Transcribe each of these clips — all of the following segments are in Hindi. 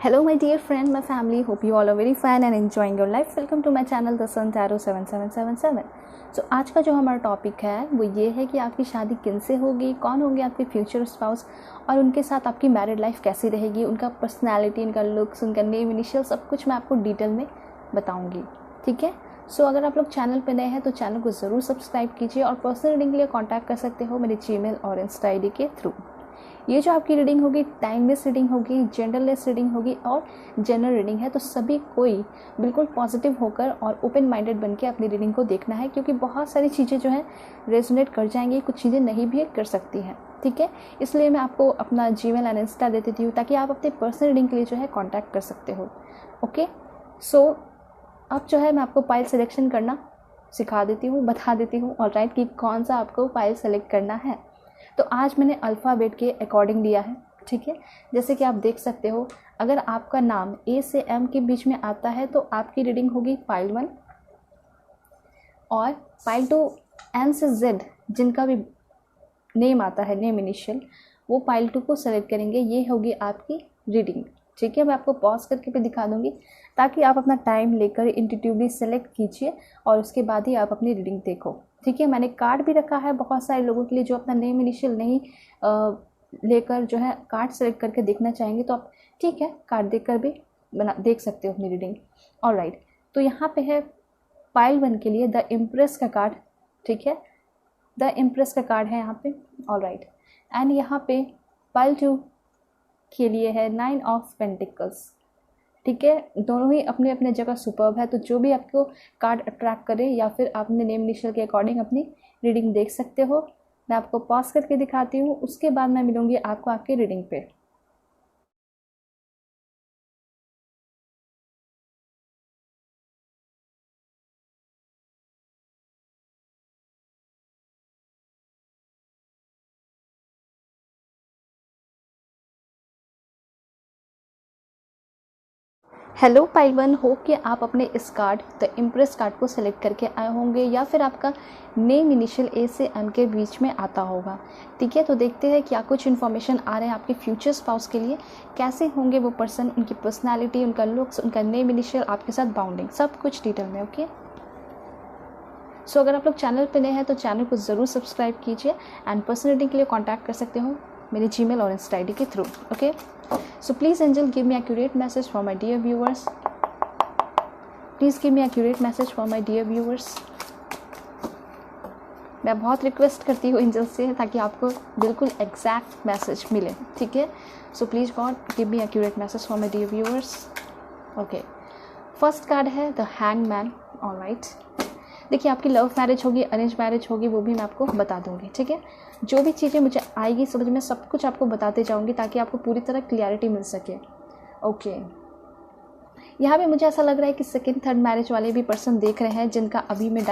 Hello my dear friend, my family, hope you all are very fine and enjoying your life. Welcome to my channel The Sun Tarot 7777. So आज का जो हमारा टॉपिक है वो ये है कि आपकी शादी किनसे होगी, कौन होंगे आपके फ्यूचर स्पाउस और उनके साथ आपकी मैरिड लाइफ कैसी रहेगी, उनका पर्सनैलिटी, उनका लुक्स, उनका नेम, इनिशियल, सब कुछ मैं आपको डिटेल में बताऊँगी। ठीक है। सो अगर आप लोग चैनल पे नए हैं तो चैनल को ज़रूर सब्सक्राइब कीजिए और पर्सनल रीडिंग के लिए कॉन्टैक्ट कर सकते हो मेरे जीमेल और इंस्टा आईडी के थ्रू। ये जो आपकी रीडिंग होगी टाइमलेस रीडिंग होगी, जेंडरलेस रीडिंग होगी और जनरल रीडिंग है, तो सभी कोई बिल्कुल पॉजिटिव होकर और ओपन माइंडेड बन के अपनी रीडिंग को देखना है, क्योंकि बहुत सारी चीज़ें जो है रेजोनेट कर जाएंगी, कुछ चीज़ें नहीं भी कर सकती हैं। ठीक है, इसलिए मैं आपको अपना जीमेल एंड इंस्टा दे देती हूँ ताकि आप अपने पर्सनल रीडिंग के लिए जो है कॉन्टैक्ट कर सकते हो। ओके, सो अब जो है मैं आपको फाइल सिलेक्शन करना सिखा देती हूँ, बता देती हूँ ऑलराइट कि कौन सा आपको फाइल सेलेक्ट करना है। तो आज मैंने अल्फ़ाबेट के अकॉर्डिंग लिया है। ठीक है, जैसे कि आप देख सकते हो, अगर आपका नाम ए से एम के बीच में आता है तो आपकी रीडिंग होगी फाइल 1, और फाइल 2 एन से जेड जिनका भी नेम आता है, नेम इनिशियल, वो फाइल 2 को सेलेक्ट करेंगे, ये होगी आपकी रीडिंग। ठीक है, मैं आपको पॉज करके भी दिखा दूंगी ताकि आप अपना टाइम लेकर इंट्यूटिवली सेलेक्ट कीजिए और उसके बाद ही आप अपनी रीडिंग देखो। ठीक है, मैंने कार्ड भी रखा है बहुत सारे लोगों के लिए जो अपना नेम इनिशियल नहीं लेकर जो है कार्ड सेलेक्ट करके देखना चाहेंगे, तो आप ठीक है कार्ड देखकर भी देख सकते हो अपनी रीडिंग। ऑलराइट, तो यहाँ पे है फाइल 1 के लिए द इम्प्रेस का कार्ड। ठीक है, द इम्प्रेस का कार्ड है यहाँ पे। ऑलराइट, एंड यहाँ पे फाइल 2 के लिए है 9 ऑफ पेंटिकल्स। ठीक है, दोनों ही अपने अपने जगह सुपर्ब है, तो जो भी आपको कार्ड अट्रैक्ट करे या फिर आप अपने नेम इनिशियल के अकॉर्डिंग अपनी रीडिंग देख सकते हो। मैं आपको पॉज करके दिखाती हूँ, उसके बाद मैं मिलूँगी आपको आपकी रीडिंग पे। हेलो पाइल 1, होप कि आप अपने इस कार्ड द इम्प्रेस कार्ड को सेलेक्ट करके आए होंगे या फिर आपका नेम इनिशियल ए से एम के बीच में आता होगा। ठीक है, तो देखते हैं क्या कुछ इन्फॉर्मेशन आ रहे हैं आपके फ्यूचर स्पाउस के लिए, कैसे होंगे वो पर्सन, उनकी पर्सनालिटी, उनका लुक्स, उनका नेम इनिशियल, आपके साथ बाउंडिंग, सब कुछ डिटेल में। ओके, सो अगर आप लोग चैनल पे नए हैं तो चैनल को ज़रूर सब्सक्राइब कीजिए एंड पर्सनल रीडिंग के लिए कॉन्टैक्ट कर सकते हो मेरे जीमेल और इंस्टा आईडी के through. Okay, so please angel give me accurate message for my dear viewers. Please give me accurate message for my dear viewers. मैं बहुत रिक्वेस्ट करती हूँ एंजल से ताकि आपको बिल्कुल एग्जैक्ट मैसेज मिले। ठीक है, so please God give me accurate message for my dear viewers. Okay, first card है द हैंगमैन। ऑलराइट, देखिए आपकी लव मैरिज होगी, अरेंज मैरिज होगी, वो भी मैं आपको बता दूंगी। ठीक है, जो भी चीज़ें मुझे आएगी समझ में सब कुछ आपको बताते जाऊंगी ताकि आपको पूरी तरह क्लियरिटी मिल सके। ओके, यहाँ पे मुझे ऐसा लग रहा है कि सेकंड थर्ड मैरिज वाले भी पर्सन देख रहे हैं जिनका अभी में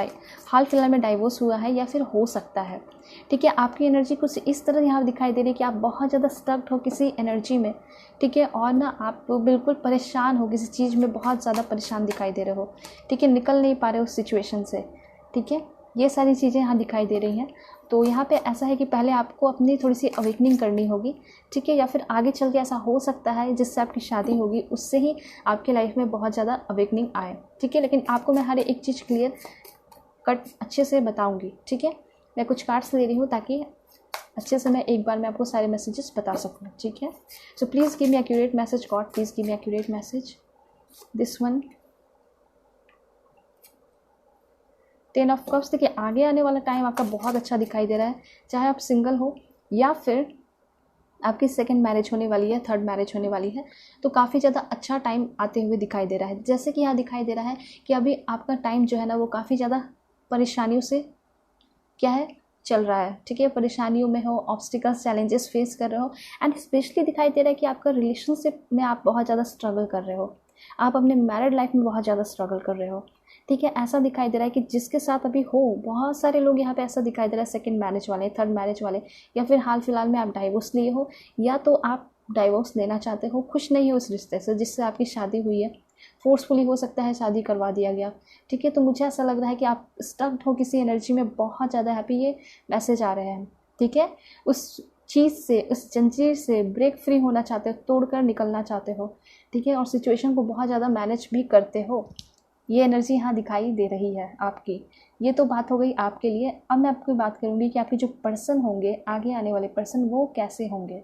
हाल फिलहाल में डाइवोर्स हुआ है या फिर हो सकता है। ठीक है, आपकी एनर्जी कुछ इस तरह यहाँ दिखाई दे रही है कि आप बहुत ज़्यादा स्टक्ड हो किसी एनर्जी में। ठीक है, और ना आप बिल्कुल परेशान हो, किसी चीज़ में बहुत ज़्यादा परेशान दिखाई दे रहे हो। ठीक है, निकल नहीं पा रहे उस सिचुएशन से। ठीक है, ये सारी चीज़ें यहाँ दिखाई दे रही हैं। तो यहाँ पे ऐसा है कि पहले आपको अपनी थोड़ी सी अवेकनिंग करनी होगी। ठीक है, या फिर आगे चल के ऐसा हो सकता है जिससे आपकी शादी होगी उससे ही आपके लाइफ में बहुत ज़्यादा अवेकनिंग आए। ठीक है, लेकिन आपको मैं हर एक चीज़ क्लियर कट अच्छे से बताऊँगी। ठीक है, मैं कुछ कार्ड्स ले रही हूँ ताकि अच्छे से मैं एक बार में आपको सारे मैसेजेस बता सकूँ। ठीक है, so please give me accurate message God, please give me accurate message. This one 10 of cups. देखिए आगे आने वाला टाइम आपका बहुत अच्छा दिखाई दे रहा है, चाहे आप सिंगल हो या फिर आपकी सेकंड मैरिज होने वाली है, थर्ड मैरिज होने वाली है, तो काफ़ी ज़्यादा अच्छा टाइम आते हुए दिखाई दे रहा है। जैसे कि यहाँ दिखाई दे रहा है कि अभी आपका टाइम जो है ना वो काफ़ी ज़्यादा परेशानियों से क्या है चल रहा है। ठीक है, परेशानियों में हो, ऑब्स्टिकल्स चैलेंजेस फेस कर रहे हो, एंड स्पेशली दिखाई दे रहा है कि आपका रिलेशनशिप में आप बहुत ज़्यादा स्ट्रगल कर रहे हो, आप अपने मैरिड लाइफ में बहुत ज़्यादा स्ट्रगल कर रहे हो। ठीक है, ऐसा दिखाई दे रहा है कि जिसके साथ अभी हो, बहुत सारे लोग यहाँ पे ऐसा दिखाई दे रहा है, सेकंड मैरिज वाले, थर्ड मैरिज वाले, या फिर हाल फिलहाल में आप डाइवोर्स लिए हो या तो आप डाइवोर्स लेना चाहते हो, खुश नहीं हो उस रिश्ते से जिससे आपकी शादी हुई है, फोर्सफुली हो सकता है शादी करवा दिया गया। ठीक है, तो मुझे ऐसा लग रहा है कि आप स्टक्ड हो किसी एनर्जी में, बहुत ज़्यादा हैप्पी ये मैसेज आ रहे हैं। ठीक है, उस चीज़ से, उस जंजीर से ब्रेक फ्री होना चाहते हो, तोड़कर निकलना चाहते हो, ठीक है, और सिचुएशन को बहुत ज़्यादा मैनेज भी करते हो। ये एनर्जी यहाँ दिखाई दे रही है आपकी। ये तो बात हो गई आपके लिए। अब मैं आपको बात करूँगी कि आपके जो पर्सन होंगे, आगे आने वाले पर्सन, वो कैसे होंगे,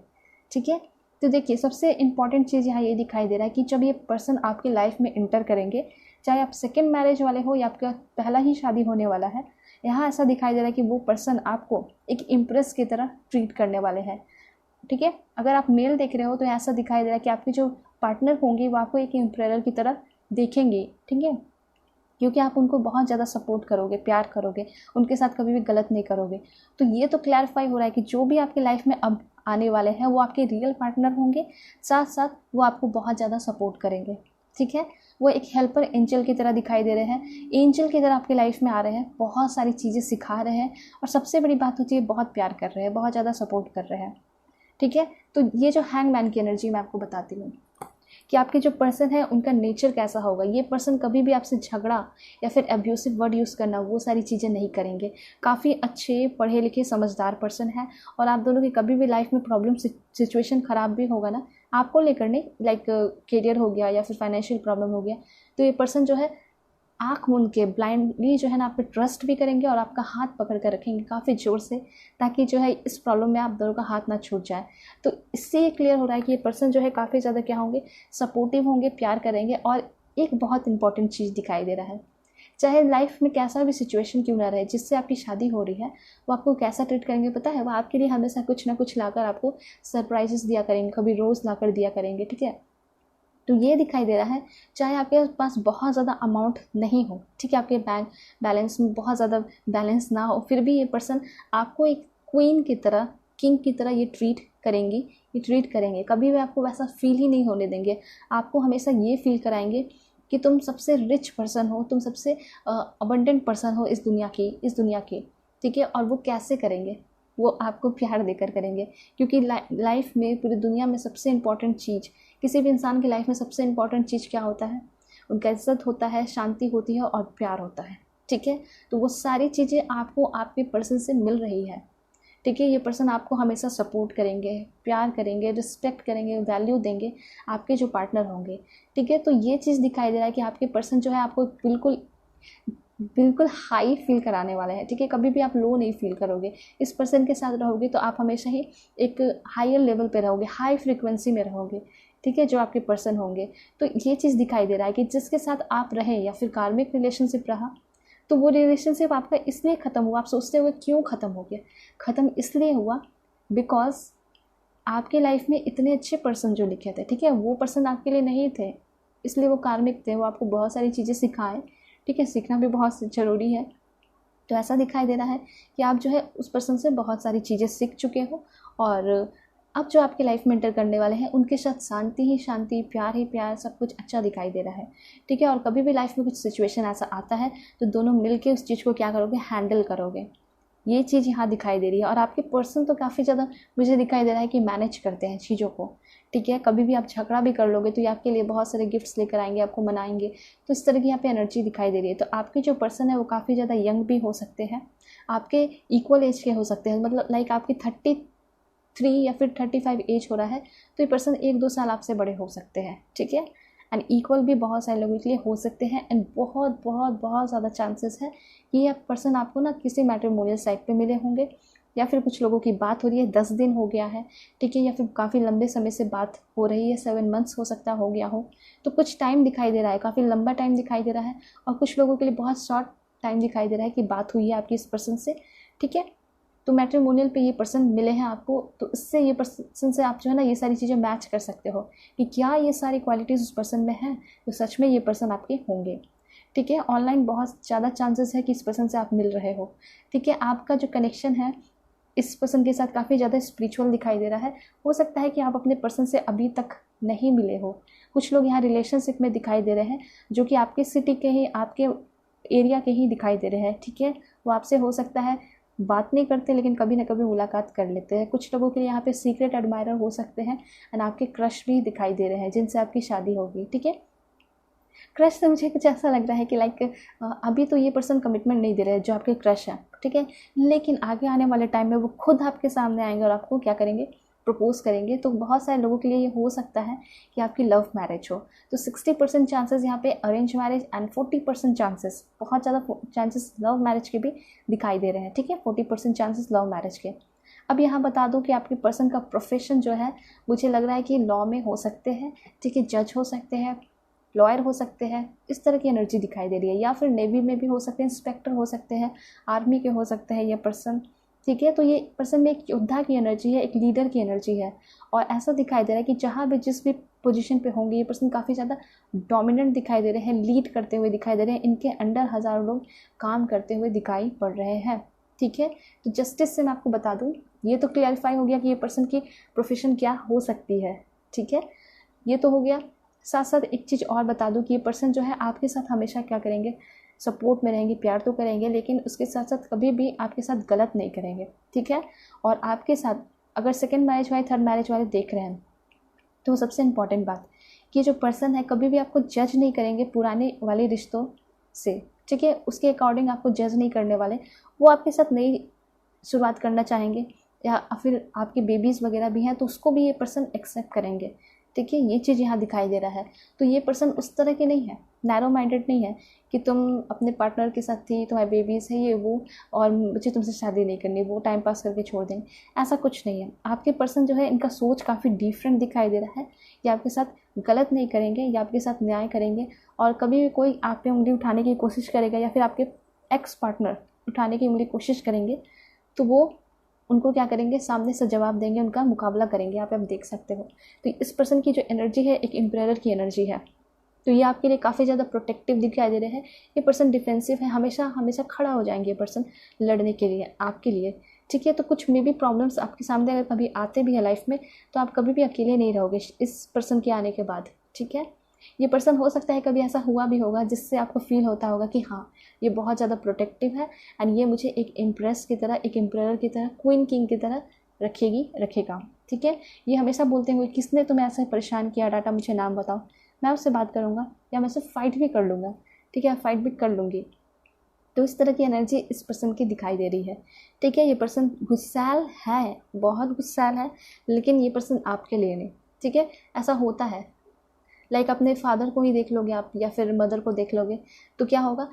ठीक है। तो देखिए, सबसे इम्पॉर्टेंट चीज़ यहाँ ये दिखाई दे रहा है कि जब ये पर्सन आपकी लाइफ में इंटर करेंगे, चाहे आप सेकेंड मैरिज वाले हो या आपका पहला ही शादी होने वाला है, यहाँ ऐसा दिखाई दे रहा है कि वो पर्सन आपको एक इम्प्रेस की तरह ट्रीट करने वाले हैं, ठीक है। अगर आप मेल देख रहे हो तो ऐसा दिखाई दे रहा है कि आपके जो पार्टनर होंगे वो आपको एक एम्प्रेयर की तरह देखेंगे, ठीक है, क्योंकि आप उनको बहुत ज़्यादा सपोर्ट करोगे, प्यार करोगे, उनके साथ कभी भी गलत नहीं करोगे। तो ये तो क्लैरिफाई हो रहा है कि जो भी आपकी लाइफ में अब आने वाले हैं वो आपके रियल पार्टनर होंगे, साथ साथ वो आपको बहुत ज़्यादा सपोर्ट करेंगे, ठीक है। वो एक हेल्पर एंजल की तरह दिखाई दे रहे हैं, एंजल की तरह आपकी लाइफ में आ रहे हैं, बहुत सारी चीज़ें सिखा रहे हैं, और सबसे बड़ी बात होती है बहुत प्यार कर रहे हैं, बहुत ज़्यादा सपोर्ट कर रहे हैं, ठीक है। तो ये जो हैंगमैन की एनर्जी मैं आपको बताती हूँ कि आपके जो पर्सन है उनका नेचर कैसा होगा। ये पर्सन कभी भी आपसे झगड़ा या फिर एब्यूसिव वर्ड यूज़ करना, वो सारी चीज़ें नहीं करेंगे। काफ़ी अच्छे पढ़े लिखे समझदार पर्सन है, और आप दोनों की कभी भी लाइफ में प्रॉब्लम सिचुएशन ख़राब भी होगा ना, आपको लेकर नहीं, लाइक करियर हो गया या फिर फाइनेंशियल प्रॉब्लम हो गया, तो ये पर्सन जो है आँख मूंद के ब्लाइंडली जो है ना आप पे ट्रस्ट भी करेंगे और आपका हाथ पकड़ कर रखेंगे काफ़ी ज़ोर से, ताकि जो है इस प्रॉब्लम में आप दोनों का हाथ ना छूट जाए। तो इससे ये क्लियर हो रहा है कि ये पर्सन जो है काफ़ी ज़्यादा क्या होंगे, सपोर्टिव होंगे, प्यार करेंगे। और एक बहुत इंपॉर्टेंट चीज़ दिखाई दे रहा है, चाहे लाइफ में कैसा भी सिचुएशन क्यों ना रहे, जिससे आपकी शादी हो रही है, वो आपको कैसा ट्रीट करेंगे पता है? वो आपके लिए हमेशा कुछ ना कुछ लाकर आपको सरप्राइजेस दिया करेंगे, कभी रोज़ लाकर दिया करेंगे, ठीक है। तो ये दिखाई दे रहा है, चाहे आपके पास बहुत ज़्यादा अमाउंट नहीं हो, ठीक है, आपके बैंक बैलेंस में बहुत ज़्यादा बैलेंस ना हो, फिर भी ये पर्सन आपको एक क्वीन की तरह, किंग की तरह ये ट्रीट करेंगे। कभी भी आपको वैसा फील ही नहीं होने देंगे। आपको हमेशा ये फील कराएंगे कि तुम सबसे रिच पर्सन हो, तुम सबसे अबंडेंट पर्सन हो इस दुनिया की, ठीक है। और वो कैसे करेंगे? वो आपको प्यार देकर करेंगे, क्योंकि लाइफ में, पूरी दुनिया में सबसे इम्पॉर्टेंट चीज़, किसी भी इंसान की लाइफ में सबसे इम्पॉर्टेंट चीज़ क्या होता है? उनका इज्जत होता है, शांति होती है और प्यार होता है, ठीक है। तो वो सारी चीज़ें आपको आपके पर्सन से मिल रही है, ठीक है। ये पर्सन आपको हमेशा सपोर्ट करेंगे, प्यार करेंगे, रिस्पेक्ट करेंगे, वैल्यू देंगे, आपके जो पार्टनर होंगे, ठीक है। तो ये चीज़ दिखाई दे रहा है कि आपके पर्सन जो है आपको बिल्कुल हाई फील कराने वाले हैं, ठीक है। कभी भी आप लो नहीं फील करोगे। इस पर्सन के साथ रहोगे तो आप हमेशा ही एक हायर लेवल पे रहोगे, हाई फ्रीक्वेंसी में रहोगे, ठीक है, जो आपके पर्सन होंगे। तो ये चीज़ दिखाई दे रहा है कि जिसके साथ आप रहें या फिर कार्मिक रिलेशनशिप रहा, तो वो रिलेशनशिप आपका इसलिए ख़त्म हुआ, आप सोचते हुए क्यों ख़त्म हो गया? ख़त्म इसलिए हुआ बिकॉज आपके लाइफ में इतने अच्छे पर्सन जो लिखे थे, ठीक है, वो पर्सन आपके लिए नहीं थे, इसलिए वो कार्मिक थे। वो आपको बहुत सारी चीज़ें सिखाएं, ठीक है, सीखना भी बहुत ज़रूरी है। तो ऐसा दिखाई दे रहा है कि आप जो है उस पर्सन से बहुत सारी चीज़ें सीख चुके हो, और अब जो आपकी लाइफ में एंटर करने वाले हैं उनके साथ शांति ही शांति, प्यार ही प्यार, सब कुछ अच्छा दिखाई दे रहा है, ठीक है। और कभी भी लाइफ में कुछ सिचुएशन ऐसा आता है तो दोनों मिलके उस चीज़ को क्या करोगे, हैंडल करोगे। ये चीज़ यहाँ दिखाई दे रही है। और आपके पर्सन तो काफ़ी ज़्यादा मुझे दिखाई दे रहा है कि मैनेज करते हैं चीज़ों को, ठीक है। कभी भी आप झगड़ा भी कर लोगे तो ये आपके लिए बहुत सारे गिफ्ट्स लेकर आएंगे, आपको मनाएंगे। तो इस तरह की यहाँ पे एनर्जी दिखाई दे रही है। तो आपके जो पर्सन है वो काफ़ी ज़्यादा यंग भी हो सकते हैं, आपके इक्वल एज के हो सकते हैं, मतलब लाइक आपकी 33 या फिर 35 एज हो रहा है तो ये पर्सन 1-2 साल आपसे बड़े हो सकते हैं, ठीक है। एंड इक्वल भी बहुत सारे लोगों के लिए हो सकते हैं। एंड बहुत बहुत बहुत ज़्यादा चांसेस है कि यह पर्सन आपको ना किसी मैट्रिमोनियल साइट पे मिले होंगे, या फिर कुछ लोगों की बात हो रही है, 10 दिन हो गया है, ठीक है, या फिर काफ़ी लंबे समय से बात हो रही है, 7 मंथ्स हो सकता हो गया हो। तो कुछ टाइम दिखाई दे रहा है, काफ़ी लंबा टाइम दिखाई दे रहा है, और कुछ लोगों के लिए बहुत शॉर्ट टाइम दिखाई दे रहा है कि बात हुई है आपकी इस पर्सन से, ठीक है। तो मैट्रिमोनियल पे ये पर्सन मिले हैं आपको, तो इससे ये पर्सन से आप जो है ना ये सारी चीज़ें मैच कर सकते हो कि क्या ये सारी क्वालिटीज़ उस पर्सन में हैं, तो सच में ये पर्सन आपके होंगे, ठीक है। ऑनलाइन बहुत ज़्यादा चांसेस है कि इस पर्सन से आप मिल रहे हो, ठीक है। आपका जो कनेक्शन है इस पर्सन के साथ काफ़ी ज़्यादा स्पिरिचुअल दिखाई दे रहा है। हो सकता है कि आप अपने पर्सन से अभी तक नहीं मिले हो। कुछ लोग यहाँ रिलेशनशिप में दिखाई दे रहे हैं जो कि आपके सिटी के ही, आपके एरिया के ही दिखाई दे रहे हैं, ठीक है। वो आपसे हो सकता है बात नहीं करते लेकिन कभी ना कभी मुलाकात कर लेते हैं। कुछ लोगों के लिए यहाँ पे सीक्रेट एडमायरर हो सकते हैं, एंड आपके क्रश भी दिखाई दे रहे हैं जिनसे आपकी शादी होगी, ठीक है। क्रश से मुझे कुछ ऐसा लग रहा है कि लाइक अभी तो ये पर्सन कमिटमेंट नहीं दे रहे हैं जो आपके क्रश है, ठीक है, लेकिन आगे आने वाले टाइम में वो खुद आपके सामने आएंगे और आपको क्या करेंगे, प्रपोज करेंगे। तो बहुत सारे लोगों के लिए ये हो सकता है कि आपकी लव मैरिज हो। तो 60% चांसेस यहाँ पे अरेंज मैरिज एंड 40% चांसेस, बहुत ज़्यादा चांसेस लव मैरिज के भी दिखाई दे रहे हैं, ठीक है, 40% चांसेस लव मैरिज के। अब यहाँ बता दूँ कि आपके पर्सन का प्रोफेशन जो है मुझे लग रहा है कि लॉ में हो सकते हैं, ठीक है, जज हो सकते हैं, लॉयर हो सकते हैं, इस तरह की एनर्जी दिखाई दे रही है, या फिर नेवी में भी हो सकते हैं, इंस्पेक्टर हो सकते हैं, आर्मी के हो सकते हैं ये पर्सन, ठीक है। तो ये पर्सन में एक योद्धा की एनर्जी है, एक लीडर की एनर्जी है, और ऐसा दिखाई दे रहा है कि जहाँ भी जिस भी पोजीशन पे होंगे ये पर्सन काफ़ी ज़्यादा डोमिनेंट दिखाई दे रहे हैं, लीड करते हुए दिखाई दे रहे हैं, इनके अंडर हज़ारों लोग काम करते हुए दिखाई पड़ रहे हैं, ठीक है। तो जस्टिस से मैं आपको बता दूँ, ये तो क्लियरिफाई हो गया कि ये पर्सन की प्रोफेशन क्या हो सकती है, ठीक है, ये तो हो गया। साथ साथ एक चीज़ और बता दूं कि ये पर्सन जो है आपके साथ हमेशा क्या करेंगे, सपोर्ट में रहेंगे, प्यार तो करेंगे, लेकिन उसके साथ साथ कभी भी आपके साथ गलत नहीं करेंगे, ठीक है। और आपके साथ अगर सेकंड मैरिज वाले, थर्ड मैरिज वाले देख रहे हैं, तो सबसे इम्पॉर्टेंट बात कि जो पर्सन है कभी भी आपको जज नहीं करेंगे पुराने वाले रिश्तों से, ठीक है, उसके अकॉर्डिंग आपको जज नहीं करने वाले। वो आपके साथ नई शुरुआत करना चाहेंगे, या फिर आपके बेबीज़ वगैरह भी हैं तो उसको भी ये पर्सन एक्सेप्ट करेंगे, ठीक है, ये चीज़ यहाँ दिखाई दे रहा है। तो ये पर्सन उस तरह के नहीं है, नैरो माइंडेड नहीं है कि तुम अपने पार्टनर के साथ थी, तुम्हारे बेबीज़ है ये वो, और मुझे तुमसे शादी नहीं करनी, वो टाइम पास करके छोड़ देंगे, ऐसा कुछ नहीं है। आपके पर्सन जो है इनका सोच काफ़ी डिफरेंट दिखाई दे रहा है, ये आपके साथ गलत नहीं करेंगे, या आपके साथ न्याय करेंगे, और कभी भी कोई आप पे उंगली उठाने की कोशिश करेगा या फिर आपके एक्स पार्टनर उठाने की उंगली कोशिश करेंगे तो वो उनको क्या करेंगे, सामने से जवाब देंगे, उनका मुकाबला करेंगे, यहाँ पे आप देख सकते हो। तो इस पर्सन की जो एनर्जी है एक एम्परर की एनर्जी है, तो ये आपके लिए काफ़ी ज़्यादा प्रोटेक्टिव दिखाई दे रहे हैं। ये पर्सन डिफेंसिव है, हमेशा हमेशा खड़ा हो जाएंगे ये पर्सन लड़ने के लिए आपके लिए, ठीक है। तो कुछ मे भी प्रॉब्लम्स आपके सामने अगर कभी आते भी हैं लाइफ में, तो आप कभी भी अकेले नहीं रहोगे इस पर्सन के आने के बाद, ठीक है। ये पर्सन हो सकता है कभी ऐसा हुआ भी होगा जिससे आपको फील होता होगा कि हाँ ये बहुत ज़्यादा प्रोटेक्टिव है, एंड ये मुझे एक इम्प्रेस की तरह, एक एम्परर की तरह, क्वीन किंग की तरह रखेगा, ठीक है। ये हमेशा बोलते हुए किसने तुम्हें ऐसे परेशान किया डाटा, मुझे नाम बताओ, मैं उससे बात करूँगा या मैं उससे फ़ाइट भी कर लूँगा, ठीक है, फ़ाइट भी कर लूँगी। तो इस तरह की एनर्जी इस पर्सन की दिखाई दे रही है, ठीक है। ये पर्सन गुस्सैल है, बहुत गुस्सैल है, लेकिन ये पर्सन आपके लिए नहीं, ठीक है। ऐसा होता है, लाइक अपने फादर को ही देख लोगे आप, या फिर मदर को देख लोगे, तो क्या होगा,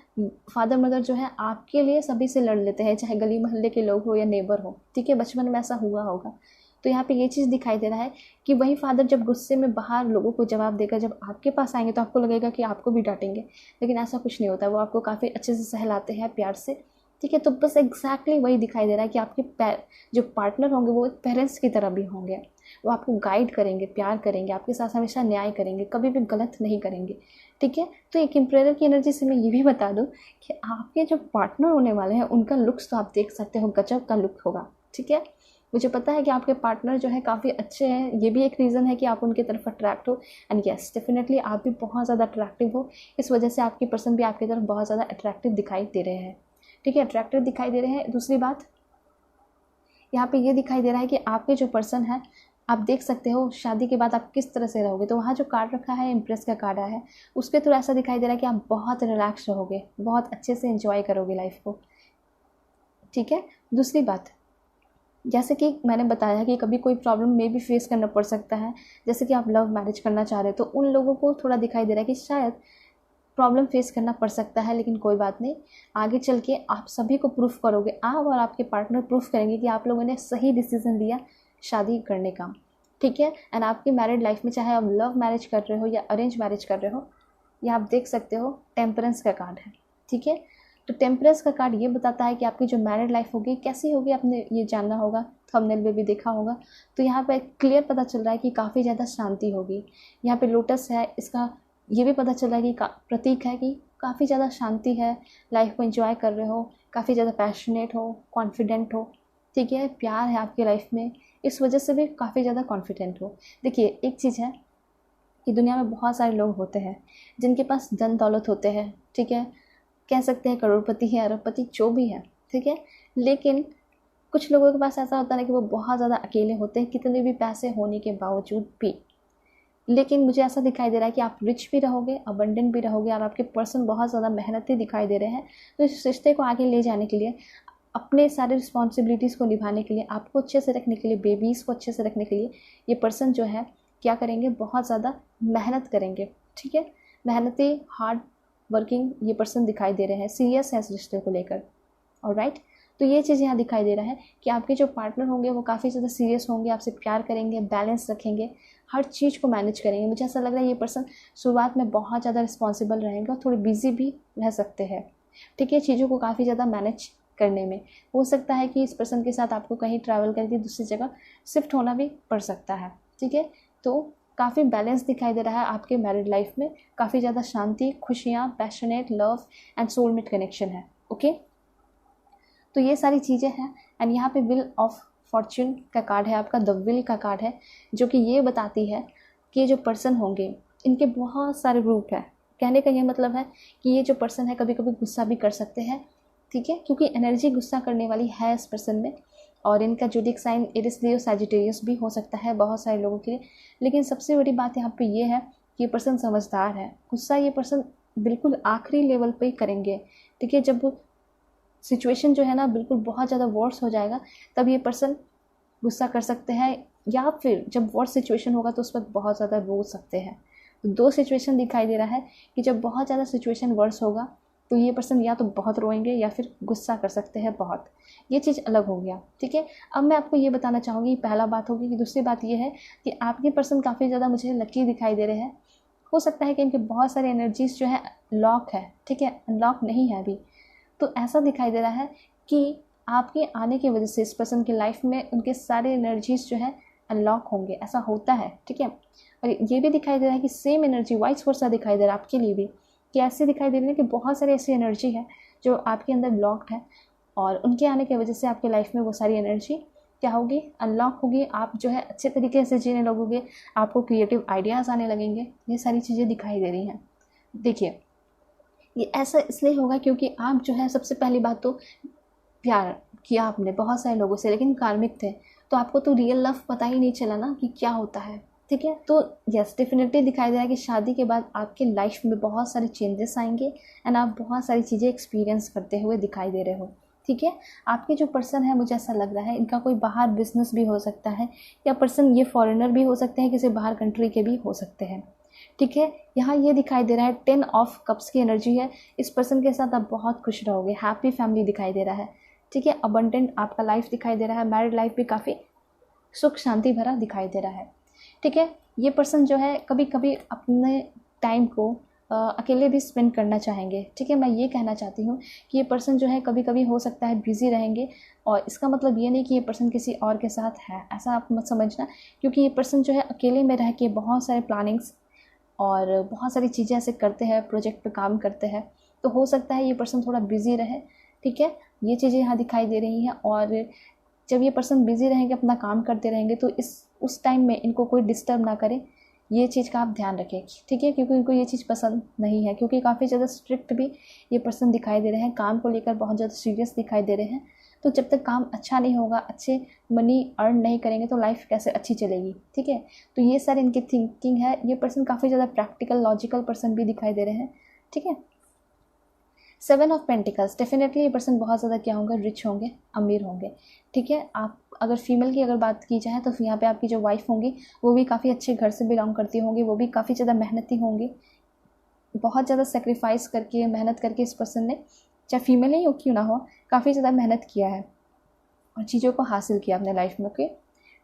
फादर मदर जो है आपके लिए सभी से लड़ लेते हैं, चाहे गली मोहल्ले के लोग हो या नेबर हो, ठीक है, बचपन में ऐसा हुआ होगा। तो यहाँ पे ये चीज़ दिखाई दे रहा है कि वही फादर जब गुस्से में बाहर लोगों को जवाब देकर जब आपके पास आएंगे तो आपको लगेगा कि आपको भी डांटेंगे, लेकिन ऐसा कुछ नहीं होता, वो आपको काफ़ी अच्छे से सहलाते हैं प्यार से, ठीक है। तो बस एग्जैक्टली वही दिखाई दे रहा है कि आपके जो पार्टनर होंगे वो एक पेरेंट्स की तरह भी होंगे, वो आपको गाइड करेंगे, प्यार करेंगे, आपके साथ हमेशा न्याय करेंगे, कभी भी गलत नहीं करेंगे, ठीक है। तो एक एम्परर की एनर्जी से मैं ये भी बता दूं कि आपके जो पार्टनर होने वाले हैं उनका लुक्स तो आप देख सकते हो, गजब का लुक होगा, ठीक है। मुझे पता है कि आपके पार्टनर जो है काफ़ी अच्छे हैं, ये भी एक रीज़न है कि आप उनकी तरफ अट्रैक्ट हो, एंड यस डेफिनेटली आप भी बहुत ज़्यादा अट्रैक्टिव हो, इस वजह से आपकी पर्सन भी आपकी तरफ बहुत ज़्यादा अट्रैक्टिव दिखाई दे रहे हैं, ठीक है, अट्रैक्टिव दिखाई दे रहे हैं। दूसरी बात यहाँ पे ये दिखाई दे रहा है कि आपके जो पर्सन है, आप देख सकते हो शादी के बाद आप किस तरह से रहोगे। तो वहाँ जो कार्ड रखा है, इम्प्रेस का कार्ड आया है, उसके थ्रू ऐसा दिखाई दे रहा है कि आप बहुत रिलैक्स रहोगे, बहुत अच्छे से एंजॉय करोगे लाइफ को, ठीक है। दूसरी बात, जैसे कि मैंने बताया कि कभी कोई प्रॉब्लम में भी फेस करना पड़ सकता है, जैसे कि आप लव मैरिज करना चाह रहे हो, तो उन लोगों को थोड़ा दिखाई दे रहा है कि शायद प्रॉब्लम फेस करना पड़ सकता है, लेकिन कोई बात नहीं, आगे चल के आप सभी को प्रूफ करोगे, आप और आपके पार्टनर प्रूफ करेंगे कि आप लोगों ने सही डिसीजन लिया शादी करने का, ठीक है। एंड आपकी मैरिड लाइफ में चाहे आप लव मैरिज कर रहे हो या अरेंज मैरिज कर रहे हो, ये आप देख सकते हो टेम्परेंस का कार्ड है, ठीक है। तो टेम्परेंस का कार्ड ये बताता है कि आपकी जो मैरिड लाइफ होगी कैसी होगी, आपने ये जानना होगा, थंबनेल में भी देखा होगा। तो यहाँ पे क्लियर पता चल रहा है कि काफ़ी ज़्यादा शांति होगी। यहाँ पे लोटस है, इसका ये भी पता चल रहा है कि प्रतीक है कि काफ़ी ज़्यादा शांति है, लाइफ को एंजॉय कर रहे हो, काफ़ी ज़्यादा पैशनेट हो, कॉन्फिडेंट हो, ठीक है, प्यार है आपकी लाइफ में, इस वजह से भी काफ़ी ज़्यादा कॉन्फिडेंट हो। देखिए एक चीज़ है कि दुनिया में बहुत सारे लोग होते हैं जिनके पास धन दौलत होते हैं, ठीक है, कह सकते हैं करोड़पति है, अरबपति, जो भी है, ठीक है, लेकिन कुछ लोगों के पास ऐसा होता है कि वो बहुत ज़्यादा अकेले होते हैं, कितने भी पैसे होने के बावजूद भी, लेकिन मुझे ऐसा दिखाई दे रहा है कि आप रिच भी रहोगे, अबंडेंट भी रहोगे, और आपके पर्सन बहुत ज़्यादा मेहनती दिखाई दे रहे हैं। तो इस रिश्ते को आगे ले जाने के लिए, अपने सारे रिस्पॉन्सिबिलिटीज़ को निभाने के लिए, आपको अच्छे से रखने के लिए, बेबीज़ को अच्छे से रखने के लिए, ये पर्सन जो है क्या करेंगे, बहुत ज़्यादा मेहनत करेंगे। ठीक है, मेहनती, हार्ड वर्किंग ये पर्सन दिखाई दे रहे हैं, सीरियस है इस रिश्ते को लेकर। ऑलराइट, तो ये चीज़ यहाँ दिखाई दे रहा है कि आपके जो पार्टनर होंगे वो काफ़ी ज़्यादा सीरियस होंगे, आपसे प्यार करेंगे, बैलेंस रखेंगे, हर चीज़ को मैनेज करेंगे। मुझे ऐसा लग रहा है ये पर्सन शुरुआत में बहुत ज़्यादा रिस्पॉन्सिबल रहेंगे और थोड़े बिजी भी रह सकते हैं। ठीक है, चीज़ों को काफ़ी ज़्यादा मैनेज करने में हो सकता है कि इस पर्सन के साथ आपको कहीं ट्रैवल करके दूसरी जगह शिफ्ट होना भी पड़ सकता है। ठीक है, तो काफ़ी बैलेंस दिखाई दे रहा है आपके मैरिड लाइफ में, काफ़ी ज़्यादा शांति, खुशियाँ, passionate love and soulmate connection है। ओके, तो ये सारी चीज़ें हैं। एंड यहाँ पे व्हील ऑफ फॉर्च्यून का कार्ड है, आपका द व्हील का कार्ड है, जो कि ये बताती है कि ये जो पर्सन होंगे इनके बहुत सारे रूप हैं। कहने का ये मतलब है कि ये जो पर्सन है कभी कभी गुस्सा भी कर सकते हैं। ठीक है, क्योंकि एनर्जी गुस्सा करने वाली है इस पर्सन में, और इनका zodiac sign Aries Leo Sagittarius भी हो सकता है बहुत सारे लोगों के लिए। लेकिन सबसे बड़ी बात यहाँ पे ये है कि ये पर्सन समझदार है। गुस्सा ये पर्सन बिल्कुल आखिरी लेवल पे करेंगे। ठीक है, जब सिचुएशन जो है ना बिल्कुल बहुत ज़्यादा वर्स हो जाएगा, तब ये पर्सन गुस्सा कर सकते हैं, या फिर जब वर्स सिचुएशन होगा तो उस वक्त बहुत ज़्यादा रो सकते हैं। तो दो सिचुएशन दिखाई दे रहा है कि जब बहुत ज़्यादा सिचुएशन वर्स होगा तो ये पर्सन या तो बहुत रोएंगे या फिर गुस्सा कर सकते हैं बहुत। ये चीज़ अलग हो गया। ठीक है, अब मैं आपको ये बताना चाहूँगी, पहला बात होगी कि दूसरी बात ये है कि आपके पर्सन काफ़ी ज़्यादा मुझे लकी दिखाई दे रहे हैं। हो सकता है कि इनके बहुत सारे एनर्जीज जो है लॉक है। ठीक है, अनलॉक नहीं है अभी। तो ऐसा दिखाई दे रहा है कि आपके आने की वजह से इस पर्सन की लाइफ में उनके सारे एनर्जीज जो है अनलॉक होंगे, ऐसा होता है। ठीक है, और ये भी दिखाई दे रहा है कि सेम एनर्जी वाइस वर्सा दिखाई दे रहा है आपके लिए भी, कि ऐसे दिखाई दे रही है कि बहुत सारी ऐसी एनर्जी है जो आपके अंदर ब्लॉक्ड है, और उनके आने की वजह से आपके लाइफ में वो सारी एनर्जी क्या होगी, अनलॉक होगी। आप जो है अच्छे तरीके से जीने लगोगे, आपको क्रिएटिव आइडियाज़ आने लगेंगे। ये सारी चीज़ें दिखाई दे रही हैं। देखिए, ये ऐसा इसलिए होगा क्योंकि आप जो है सबसे पहली बात तो प्यार किया आपने बहुत सारे लोगों से, लेकिन कार्मिक थे, तो आपको तो रियल लव पता ही नहीं चला ना कि क्या होता है। ठीक है, तो यस डेफिनेटली दिखाई दे रहा है कि शादी के बाद आपके लाइफ में बहुत सारे चेंजेस आएंगे, एंड आप बहुत सारी चीज़ें एक्सपीरियंस करते हुए दिखाई दे रहे हो। ठीक है, आपके जो पर्सन है मुझे ऐसा लग रहा है इनका कोई बाहर बिजनेस भी हो सकता है, या पर्सन ये फॉरेनर भी हो सकते हैं, किसी बाहर कंट्री के भी हो सकते हैं। ठीक है, यहाँ ये दिखाई दे रहा है 10 ऑफ कप्स की एनर्जी है। इस पर्सन के साथ आप बहुत खुश रहोगे, हैप्पी फैमिली दिखाई दे रहा है। ठीक है, अबंडेंट आपका लाइफ दिखाई दे रहा है, मैरिड लाइफ भी काफ़ी सुख शांति भरा दिखाई दे रहा है। ठीक है, ये पर्सन जो है कभी कभी अपने टाइम को अकेले भी स्पेंड करना चाहेंगे। ठीक है, मैं ये कहना चाहती हूँ कि ये पर्सन जो है कभी कभी हो सकता है बिज़ी रहेंगे, और इसका मतलब ये नहीं कि ये पर्सन किसी और के साथ है, ऐसा आप मत समझना। क्योंकि ये पर्सन जो है अकेले में रह के बहुत सारे प्लानिंग्स और बहुत सारी चीज़ें ऐसे करते हैं, प्रोजेक्ट पे काम करते हैं, तो हो सकता है ये पर्सन थोड़ा बिज़ी रहे। ठीक है, ये चीज़ें यहाँ दिखाई दे रही हैं। और जब ये पर्सन बिज़ी रहेंगे, अपना काम करते रहेंगे, तो उस टाइम में इनको कोई डिस्टर्ब ना करे, ये चीज़ का आप ध्यान रखें। ठीक है, क्योंकि इनको ये चीज़ पसंद नहीं है, क्योंकि काफ़ी ज़्यादा स्ट्रिक्ट भी ये पर्सन दिखाई दे रहे हैं, काम को लेकर बहुत ज़्यादा सीरियस दिखाई दे रहे हैं। तो जब तक काम अच्छा नहीं होगा, अच्छे मनी अर्न नहीं करेंगे, तो लाइफ कैसे अच्छी चलेगी। ठीक है, तो ये सारी इनकी थिंकिंग है। ये पर्सन काफ़ी ज़्यादा प्रैक्टिकल लॉजिकल पर्सन भी दिखाई दे रहे हैं। ठीक है, 7 ऑफ पेंटिकल्स, डेफिनेटली ये पर्सन बहुत ज़्यादा क्या होंगे, रिच होंगे, अमीर होंगे। ठीक है, आप अगर फीमेल की अगर बात की जाए तो यहाँ पे आपकी जो वाइफ होंगी वो भी काफ़ी अच्छे घर से बिलोंग करती होंगी, वो भी काफ़ी ज़्यादा मेहनती होंगी। बहुत ज़्यादा सेक्रीफाइस करके, मेहनत करके इस पर्सन ने, चाहे फीमेल ही हो क्यों ना हो, काफ़ी ज़्यादा मेहनत किया है और चीज़ों को हासिल किया अपने लाइफ में। ओके,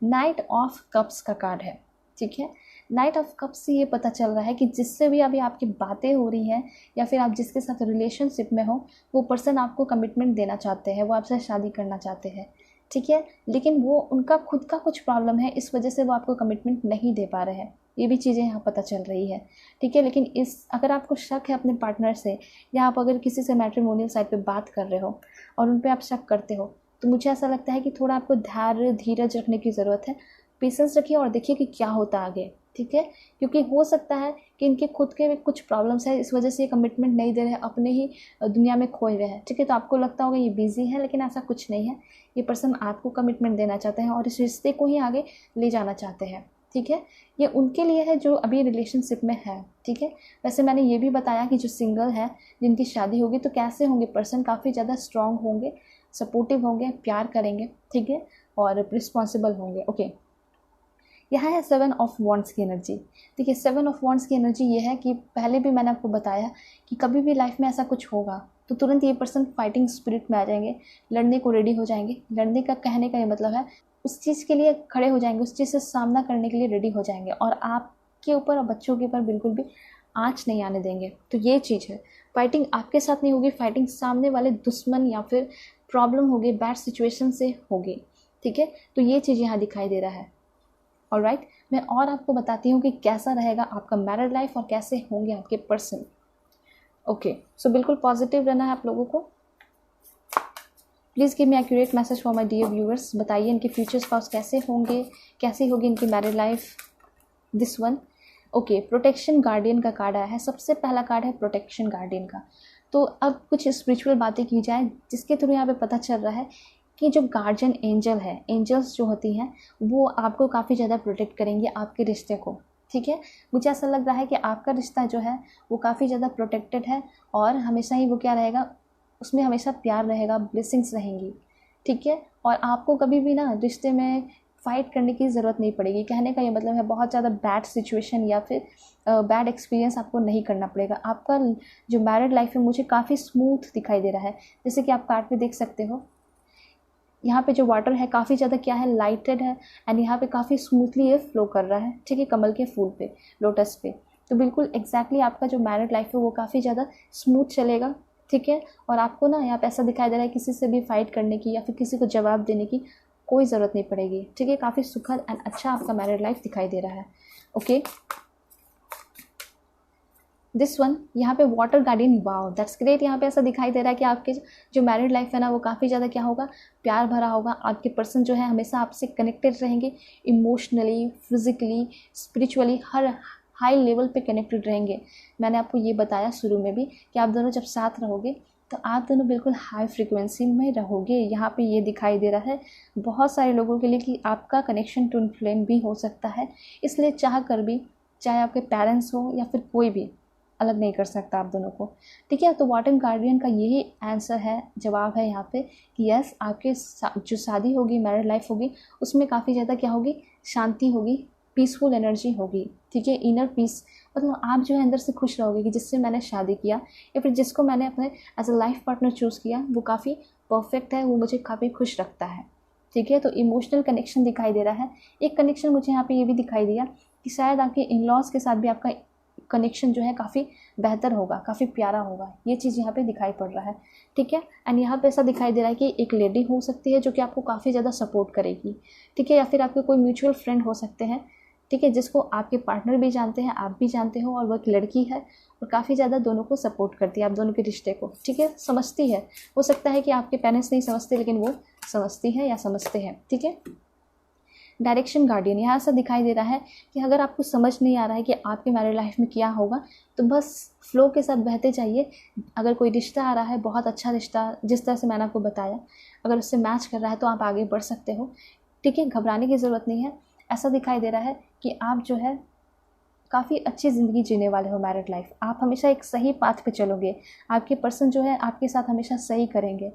नाइट ऑफ कप्स का कार्ड है। ठीक है, नाइट ऑफ कप्स से ये पता चल रहा है कि जिससे भी अभी आपकी बातें हो रही हैं, या फिर आप जिसके साथ रिलेशनशिप में हो, वो पर्सन आपको कमिटमेंट देना चाहते हैं, वो आपसे शादी करना चाहते हैं। ठीक है, लेकिन वो उनका खुद का कुछ प्रॉब्लम है, इस वजह से वो आपको कमिटमेंट नहीं दे पा रहे हैं। ये भी चीज़ें यहाँ पता चल रही है। ठीक है, लेकिन अगर आपको शक है अपने पार्टनर से, या आप अगर किसी से मैट्रिमोनियल साइड पे बात कर रहे हो और उन पे आप शक करते हो, तो मुझे ऐसा लगता है कि थोड़ा आपको धैर्य धीरज रखने की ज़रूरत है। पेशेंस रखिए और देखिए कि क्या होता है आगे। ठीक है, क्योंकि हो सकता है कि इनके खुद के भी कुछ प्रॉब्लम्स है, इस वजह से ये कमिटमेंट नहीं दे रहे हैं, अपने ही दुनिया में खोए हुए हैं। ठीक है, तो आपको लगता होगा ये बिजी है, लेकिन ऐसा कुछ नहीं है। ये पर्सन आपको कमिटमेंट देना चाहते हैं और इस रिश्ते को ही आगे ले जाना चाहते हैं। ठीक है। ये उनके लिए है जो अभी रिलेशनशिप में है, ठीक है। वैसे मैंने ये भी बताया कि जो सिंगल है, जिनकी शादी होगी, तो कैसे होंगे पर्सन, काफ़ी ज़्यादा स्ट्रांग होंगे, सपोर्टिव होंगे, प्यार करेंगे, ठीक है, और रिस्पॉन्सिबल होंगे। ओके, यहाँ है 7 ऑफ वॉन्ड्स की एनर्जी। देखिए 7 ऑफ वॉन्ड्स की एनर्जी ये है कि पहले भी मैंने आपको बताया कि कभी भी लाइफ में ऐसा कुछ होगा तो तुरंत ये पर्सन फाइटिंग स्पिरिट में आ जाएंगे, लड़ने को रेडी हो जाएंगे। लड़ने का कहने का ये मतलब है उस चीज़ के लिए खड़े हो जाएंगे, उस चीज़ से सामना करने के लिए रेडी हो जाएंगे, और आपके ऊपर और बच्चों के ऊपर बिल्कुल भी आँच नहीं आने देंगे। तो ये चीज़ है, फाइटिंग आपके साथ नहीं होगी, फाइटिंग सामने वाले दुश्मन या फिर प्रॉब्लम होगी, बैड सिचुएशन से होगी, ठीक है। तो ये चीज़ यहाँ दिखाई दे रहा है। ऑलराइट, मैं और आपको बताती हूँ कि कैसा रहेगा आपका मैरिड लाइफ और कैसे होंगे आपके पर्सन। ओके, सो बिल्कुल पॉजिटिव रहना है आप लोगों को। Please give me accurate message for my dear viewers. बताइए इनके फ्यूचर स्पाउस कैसे होंगे, कैसी होगी इनकी married life. This one, okay, protection guardian का कार्ड आया है। सबसे पहला कार्ड है प्रोटेक्शन गार्डियन का। तो अब कुछ स्पिरिचुअल बातें की जाए जिसके थ्रू यहाँ पे पता चल रहा है कि जो गार्जियन एंजल है, एंजल्स जो होती हैं वो आपको काफ़ी ज़्यादा प्रोटेक्ट करेंगे आपके रिश्ते को, ठीक है। मुझे ऐसा लग रहा है कि आपका रिश्ता जो है वो काफ़ी ज़्यादा प्रोटेक्टेड है और हमेशा ही वो क्या रहेगा, उसमें हमेशा प्यार रहेगा, ब्लेसिंग्स रहेंगी, ठीक है। और आपको कभी भी ना रिश्ते में फ़ाइट करने की ज़रूरत नहीं पड़ेगी। कहने का ये मतलब है बहुत ज़्यादा बैड सिचुएशन या फिर बैड एक्सपीरियंस आपको नहीं करना पड़ेगा। आपका जो मैरिड लाइफ है मुझे काफ़ी स्मूथ दिखाई दे रहा है। जैसे कि आप कार्ड पे देख सकते हो, यहाँ पे जो वाटर है काफ़ी ज़्यादा क्या है, लाइटेड है, एंड यहाँ पे काफ़ी स्मूथली ये फ्लो कर रहा है, ठीक है, कमल के फूल पे, लोटस पे। तो बिल्कुल एग्जैक्टली आपका जो मैरिड लाइफ है वो काफ़ी ज़्यादा स्मूथ चलेगा, ठीक है। और आपको ना यहाँ पे ऐसा दिखाई दे रहा है किसी से भी फाइट करने की या फिर किसी को जवाब देने की कोई ज़रूरत नहीं पड़ेगी, ठीक है। काफ़ी सुखद एंड अच्छा आपका मैरिड लाइफ दिखाई दे रहा है। ओके, दिस वन, यहाँ पे water guardian, wow that's great. यहाँ पे ऐसा दिखाई दे रहा है कि आपके जो मैरिड लाइफ है ना वो काफ़ी ज़्यादा क्या होगा, प्यार भरा होगा। आपके पर्सन जो है हमेशा आपसे कनेक्टेड रहेंगे, इमोशनली, फिजिकली, स्पिरिचुअली, हर हाई लेवल पे कनेक्टेड रहेंगे। मैंने आपको ये बताया शुरू में भी कि आप दोनों जब साथ रहोगे तो आप दोनों बिल्कुल हाई फ्रिक्वेंसी में रहोगे। यहाँ पे ये दिखाई दे रहा है बहुत सारे लोगों के लिए कि आपका कनेक्शन ट्विन फ्लेम भी हो सकता है। इसलिए चाह कर भी, चाहे आपके पेरेंट्स हो या फिर कोई भी, अलग नहीं कर सकता आप दोनों को, ठीक है। तो वाटर गार्डियन का यही आंसर है, जवाब है यहाँ पे कि यस, आपके जो शादी होगी, मैरिड लाइफ होगी, उसमें काफ़ी ज़्यादा क्या होगी, शांति होगी, पीसफुल एनर्जी होगी, ठीक है। इनर पीस मतलब आप जो है अंदर से खुश रहोगे कि जिससे मैंने शादी किया या फिर जिसको मैंने अपने as a life partner choose किया वो काफ़ी परफेक्ट है, वो मुझे काफ़ी खुश रखता है, ठीक है। तो इमोशनल कनेक्शन दिखाई दे रहा है। एक कनेक्शन मुझे यहाँ पे ये भी दिखाई दिया कि शायद आपके इन लॉज के साथ भी आपका कनेक्शन जो है काफ़ी बेहतर होगा, काफ़ी प्यारा होगा। ये चीज़ यहाँ पे दिखाई पड़ रहा है, ठीक है। एंड यहाँ पे ऐसा दिखाई दे रहा है कि एक लेडी हो सकती है जो कि आपको काफ़ी ज़्यादा सपोर्ट करेगी, ठीक है, या फिर आपके कोई म्यूचुअल फ्रेंड हो सकते हैं, ठीक है, जिसको आपके पार्टनर भी जानते हैं, आप भी जानते हो, और वो एक लड़की है और काफ़ी ज़्यादा दोनों को सपोर्ट करती है, आप दोनों के रिश्ते को, ठीक है, समझती है। हो सकता है कि आपके पेरेंट्स नहीं समझते लेकिन वो समझती है या समझते हैं, ठीक है। डायरेक्शन गार्डियन, यहाँ ऐसा दिखाई दे रहा है कि अगर आपको समझ नहीं आ रहा है कि आपके मैरिड लाइफ में क्या होगा तो बस फ्लो के साथ बहते जाइए। अगर कोई रिश्ता आ रहा है, बहुत अच्छा रिश्ता, जिस तरह से मैंने आपको बताया, अगर उससे मैच कर रहा है तो आप आगे बढ़ सकते हो, ठीक है, घबराने की ज़रूरत नहीं है। ऐसा दिखाई दे रहा है कि आप जो है काफ़ी अच्छी ज़िंदगी जीने वाले हो मैरिड लाइफ। आप हमेशा एक सही पाथ पे चलोगे, आपके पर्सन जो है आपके साथ हमेशा सही करेंगे,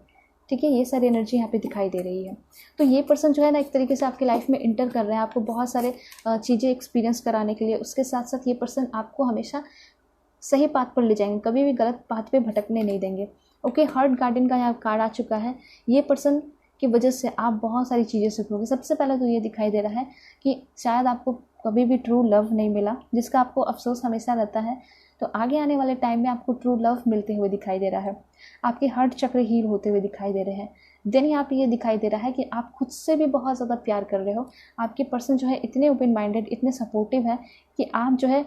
ठीक है। ये सारी एनर्जी यहाँ पे दिखाई दे रही है। तो ये पर्सन जो है ना एक तरीके से आपकी लाइफ में इंटर कर रहे हैं, आपको बहुत सारे चीज़ें एक्सपीरियंस कराने के लिए। उसके साथ साथ ये पर्सन आपको हमेशा सही पाथ पर ले जाएंगे, कभी भी गलत पाथ पे भटकने नहीं देंगे। ओके, हार्ट गार्डन का यहाँ कार्ड आ चुका है। ये पर्सन की वजह से आप बहुत सारी चीज़ें सीखोगे। सबसे पहले तो ये दिखाई दे रहा है कि शायद आपको कभी भी ट्रू लव नहीं मिला, जिसका आपको अफसोस हमेशा रहता है, तो आगे आने वाले टाइम में आपको ट्रू लव मिलते हुए दिखाई दे रहा है। आपके हार्ट चक्र हील होते हुए दिखाई दे रहे हैं। देन यहाँ पे ये दिखाई दे रहा है कि आप खुद से भी बहुत ज़्यादा प्यार कर रहे हो। आपके पर्सन जो है इतने ओपन माइंडेड, इतने सपोर्टिव है कि आप जो है,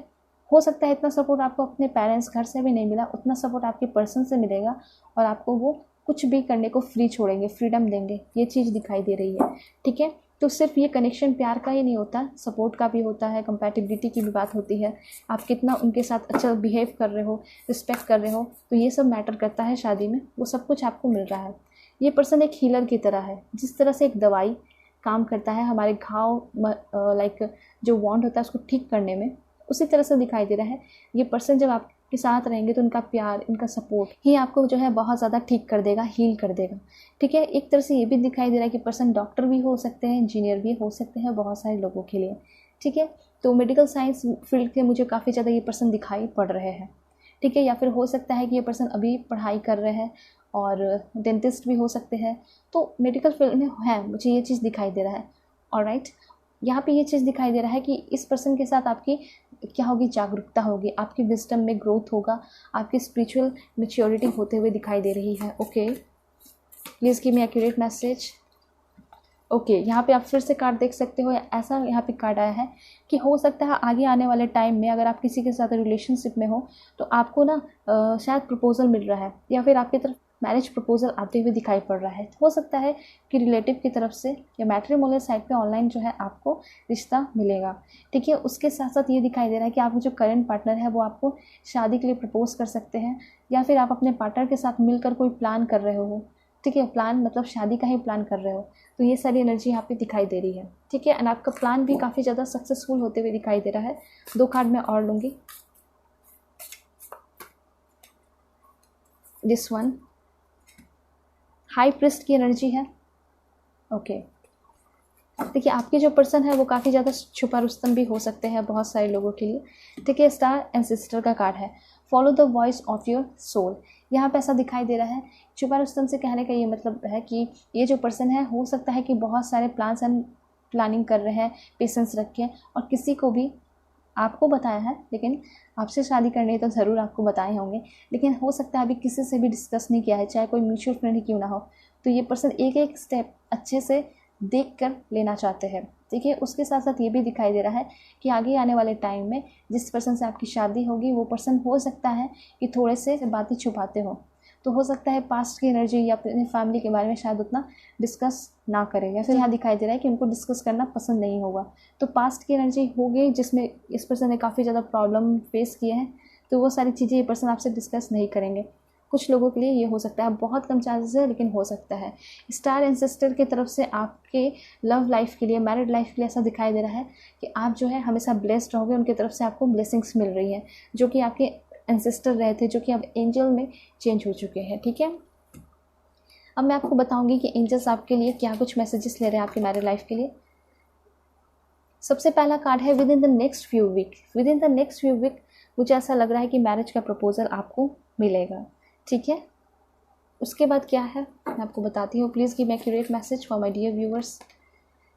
हो सकता है इतना सपोर्ट आपको अपने पेरेंट्स घर से भी नहीं मिला, उतना सपोर्ट आपके पर्सन से मिलेगा और आपको वो कुछ भी करने को फ्री छोड़ेंगे, फ्रीडम देंगे। ये चीज़ दिखाई दे रही है, ठीक है। तो सिर्फ ये कनेक्शन प्यार का ही नहीं होता, सपोर्ट का भी होता है, कंपैटिबिलिटी की भी बात होती है। आप कितना उनके साथ अच्छा बिहेव कर रहे हो, रिस्पेक्ट कर रहे हो, तो ये सब मैटर करता है शादी में। वो सब कुछ आपको मिल रहा है। ये पर्सन एक हीलर की तरह है। जिस तरह से एक दवाई काम करता है हमारे घाव लाइक जो वॉन्ड होता है उसको ठीक करने में, उसी तरह से दिखाई दे रहा है। ये पर्सन जब आपके साथ रहेंगे तो उनका प्यार, इनका सपोर्ट ही आपको जो है बहुत ज़्यादा ठीक कर देगा, हील कर देगा। ठीक है, एक तरह से ये भी दिखाई दे रहा है कि पर्सन डॉक्टर भी हो सकते हैं, इंजीनियर भी हो सकते हैं बहुत सारे लोगों के लिए। ठीक है, तो मेडिकल साइंस फील्ड के मुझे काफ़ी ज़्यादा ये पर्सन दिखाई पड़ रहे हैं। ठीक है, या फिर हो सकता है कि ये पर्सन अभी पढ़ाई कर रहे हैं और डेंटिस्ट भी हो सकते हैं, तो मेडिकल फील्ड में है, मुझे ये चीज़ दिखाई दे रहा है। ऑलराइट, यहाँ पे ये चीज़ दिखाई दे रहा है कि इस पर्सन के साथ आपकी क्या होगी, जागरूकता होगी, आपकी विजडम में ग्रोथ होगा, आपकी स्पिरिचुअल मैच्योरिटी होते हुए दिखाई दे रही है। Okay, please give me accurate message. Okay, यहाँ पे आप फिर से कार्ड देख सकते हो, ऐसा यहाँ पे कार्ड आया है कि हो सकता है आगे आने वाले टाइम में अगर आप किसी के साथ रिलेशनशिप में हो तो आपको ना शायद प्रपोजल मिल रहा है, या फिर आपकी तरफ मैरिज प्रपोजल आते हुए दिखाई पड़ रहा है। हो सकता है कि रिलेटिव की तरफ से या मैट्रिमोनियल साइट पे ऑनलाइन जो है आपको रिश्ता मिलेगा। ठीक है, उसके साथ साथ ये दिखाई दे रहा है कि आपके जो करंट पार्टनर है वो आपको शादी के लिए प्रपोज कर सकते हैं, या फिर आप अपने पार्टनर के साथ मिलकर कोई प्लान कर रहे हो। ठीक है, प्लान मतलब शादी का ही प्लान कर रहे हो, तो ये सारी एनर्जी यहाँ पे दिखाई दे रही है। ठीक है, एंड आपका प्लान भी काफ़ी ज़्यादा सक्सेसफुल होते हुए दिखाई दे रहा है। 2 कार्ड मैं और लूँगी। दिस वन हाई प्रिस्ट की एनर्जी है। ओके, देखिए आपके जो पर्सन है वो काफ़ी ज़्यादा छुपा रुस्तम भी हो सकते हैं बहुत सारे लोगों के लिए। ठीक है, स्टार एंड सिस्टर का कार्ड है, follow the voice of your soul. यहाँ पे ऐसा दिखाई दे रहा है, छुपा रुस्तम से कहने का ये मतलब है कि ये जो पर्सन है हो सकता है कि बहुत सारे प्लान्स एंड प्लानिंग कर रहे हैं, पेशेंस रखें, और किसी को भी आपको बताया है, लेकिन आपसे शादी करनी है तो ज़रूर आपको बताए होंगे, लेकिन हो सकता है अभी किसी से भी डिस्कस नहीं किया है, चाहे कोई म्यूचुअल फ्रेंड ही क्यों ना हो। तो ये पर्सन एक एक स्टेप अच्छे से देख कर लेना चाहते हैं। ठीक है, उसके साथ साथ ये भी दिखाई दे रहा है कि आगे आने वाले टाइम में जिस पर्सन से आपकी शादी होगी वो पर्सन हो सकता है कि थोड़े से बातें छुपाते हो, तो हो सकता है पास्ट की एनर्जी या अपने फैमिली के बारे में शायद उतना डिस्कस ना करें, या फिर यहाँ दिखाई दे रहा है कि उनको डिस्कस करना पसंद नहीं होगा। तो पास्ट की एनर्जी होगी जिसमें इस पर्सन ने काफ़ी ज़्यादा प्रॉब्लम फेस किए हैं, तो वो सारी चीज़ें ये पर्सन आपसे डिस्कस नहीं करेंगे। कुछ लोगों के लिए ये हो सकता है, बहुत कम चांसेस है लेकिन हो सकता है। स्टार एंसेस्टर की तरफ से आपके लव लाइफ के लिए, मैरिड लाइफ के लिए ऐसा दिखाई दे रहा है कि आप जो है हमेशा ब्लेस्ड रहोगे, उनकी तरफ से आपको ब्लेसिंग्स मिल रही हैं, जो कि आपके एंसेस्टर रहे थे, जो कि अब एंजल में चेंज हो चुके हैं। ठीक है, अब मैं आपको बताऊंगी कि एंजल्स आपके लिए क्या कुछ मैसेजेस ले रहे हैं आपकी मैरिड लाइफ के लिए। सबसे पहला कार्ड है within the next few week. Within the next few week मुझे ऐसा लग रहा है कि मैरिज का प्रपोजल आपको मिलेगा। ठीक है, उसके बाद क्या है मैं आपको बताती हूँ। Please give me accurate message for my dear viewers.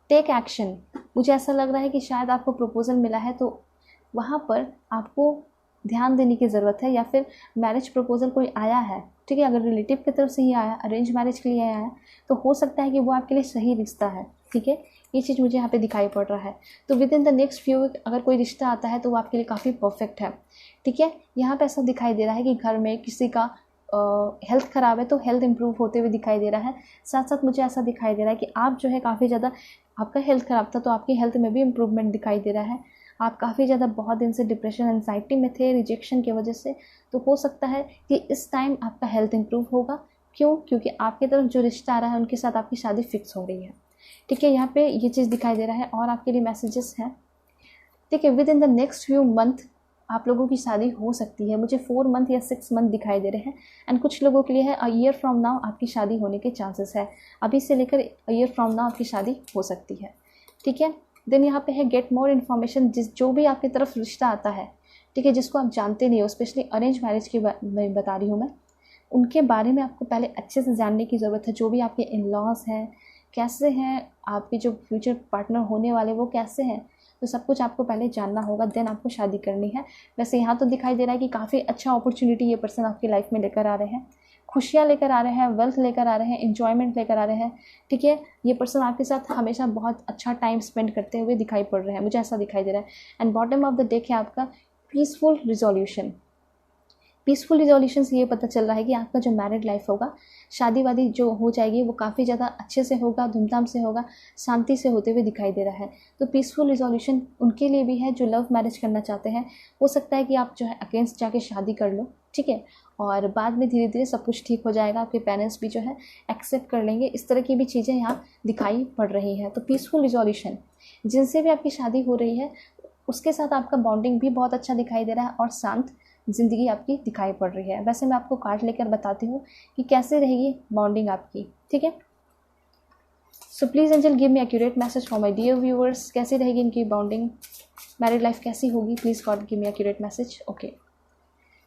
Take action. मुझे ऐसा लग रहा है कि शायद आपको प्रपोजल मिला है तो वहाँ पर आपको ध्यान देने की ज़रूरत है, या फिर मैरिज प्रपोजल कोई आया है। ठीक है, अगर रिलेटिव की तरफ से ही आया, अरेंज मैरिज के लिए आया है, तो हो सकता है कि वो आपके लिए सही रिश्ता है। ठीक है, ये चीज़ मुझे यहाँ पे दिखाई पड़ रहा है। तो within the next few week अगर कोई रिश्ता आता है तो वो आपके लिए काफ़ी परफेक्ट है। ठीक है, यहाँ पे ऐसा दिखाई दे रहा है कि घर में किसी का हेल्थ ख़राब है तो हेल्थ इंप्रूव होते हुए दिखाई दे रहा है। साथ साथ मुझे ऐसा दिखाई दे रहा है कि आप जो है काफ़ी ज़्यादा, आपका हेल्थ ख़राब था तो आपकी हेल्थ में भी इम्प्रूवमेंट दिखाई दे रहा है। आप काफ़ी ज़्यादा बहुत दिन से डिप्रेशन एंजाइटी में थे रिजेक्शन की वजह से, तो हो सकता है कि इस टाइम आपका हेल्थ इंप्रूव होगा। क्यों? क्योंकि आपकी तरफ जो रिश्ता आ रहा है उनके साथ आपकी शादी फिक्स हो रही है। ठीक है, यहाँ पे ये चीज़ दिखाई दे रहा है। और आपके लिए मैसेजेस हैं। ठीक है, within the next few month आप लोगों की शादी हो सकती है। मुझे 4 मंथ या 6 मंथ दिखाई दे रहे हैं। एंड कुछ लोगों के लिए है अ ईयर फ्रॉम नाउ आपकी शादी होने के चांसेस है। अभी से लेकर अ ईयर फ्रॉम नाउ आपकी शादी हो सकती है। ठीक है, देन यहाँ पे है गेट मोर इन्फॉर्मेशन। जो भी आपकी तरफ रिश्ता आता है, ठीक है, जिसको आप जानते नहीं हो, स्पेशली अरेंज मैरिज की मैं बता रही हूँ मैं, उनके बारे में आपको पहले अच्छे से जानने की ज़रूरत है। जो भी आपके इन लॉज हैं, कैसे हैं, आपके जो फ्यूचर पार्टनर होने वाले वो कैसे हैं, तो सब कुछ आपको पहले जानना होगा, देन आपको शादी करनी है। वैसे यहाँ तो दिखाई दे रहा है कि काफ़ी अच्छा अपॉर्चुनिटी ये पर्सन आपकी लाइफ में लेकर आ रहे हैं, खुशियाँ लेकर आ रहे हैं, वेल्थ लेकर आ रहे हैं, एंजॉयमेंट लेकर आ रहे हैं। ठीक है, ये पर्सन आपके साथ हमेशा बहुत अच्छा टाइम स्पेंड करते हुए दिखाई पड़ रहे हैं, मुझे ऐसा दिखाई दे रहा है। And bottom of the day है आपका पीसफुल रिजोल्यूशन। पीसफुल रिजोल्यूशन से ये पता चल रहा है कि आपका जो मैरिड लाइफ होगा, शादी वादी जो हो जाएगी वो काफ़ी ज़्यादा अच्छे से होगा, धूमधाम से होगा, शांति से होते हुए दिखाई दे रहा है। तो पीसफुल रिजोल्यूशन उनके लिए भी है जो लव मैरिज करना चाहते हैं। हो सकता है कि आप जो है अगेंस्ट जाके शादी कर लो, ठीक है, और बाद में धीरे धीरे सब कुछ ठीक हो जाएगा, आपके पेरेंट्स भी जो है एक्सेप्ट कर लेंगे। इस तरह की भी चीज़ें यहाँ दिखाई पड़ रही हैं। तो पीसफुल रिजोल्यूशन, जिनसे भी आपकी शादी हो रही है उसके साथ आपका बॉन्डिंग भी बहुत अच्छा दिखाई दे रहा है और शांत ज़िंदगी आपकी दिखाई पड़ रही है। वैसे मैं आपको कार्ड लेकर बताती हूँ कि कैसे रहेगी बॉन्डिंग आपकी, ठीक है। So please angel give me accurate message for my dear viewers, कैसी रहेगी इनकी बॉन्डिंग, मैरिड लाइफ कैसी होगी, please God give me accurate message. Okay,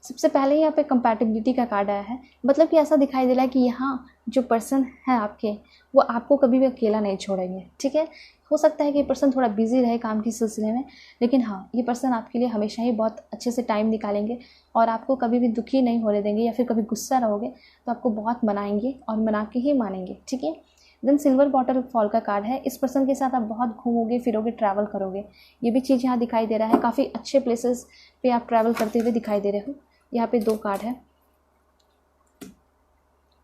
सबसे पहले यहाँ पे कंपैटिबिलिटी का कार्ड आया है। मतलब कि ऐसा दिखाई दे रहा है कि यहाँ जो पर्सन है आपके, वो आपको कभी भी अकेला नहीं छोड़ेंगे, ठीक है। हो सकता है कि ये पर्सन थोड़ा बिजी रहे काम के सिलसिले में, लेकिन हाँ, ये पर्सन आपके लिए हमेशा ही बहुत अच्छे से टाइम निकालेंगे और आपको कभी भी दुखी नहीं होने देंगे, या फिर कभी गुस्सा रहोगे तो आपको बहुत मनाएंगे और मना के ही मानेंगे, ठीक है। देन सिल्वर वाटरफॉल का कार्ड है। इस पर्सन के साथ आप बहुत घूमोगे फिरोगे, ट्रैवल करोगे, ये भी चीज़ यहाँ दिखाई दे रहा है। काफ़ी अच्छे प्लेसेस पे आप ट्रैवल करते हुए दिखाई दे रहे हो। यहाँ पे 2 कार्ड है,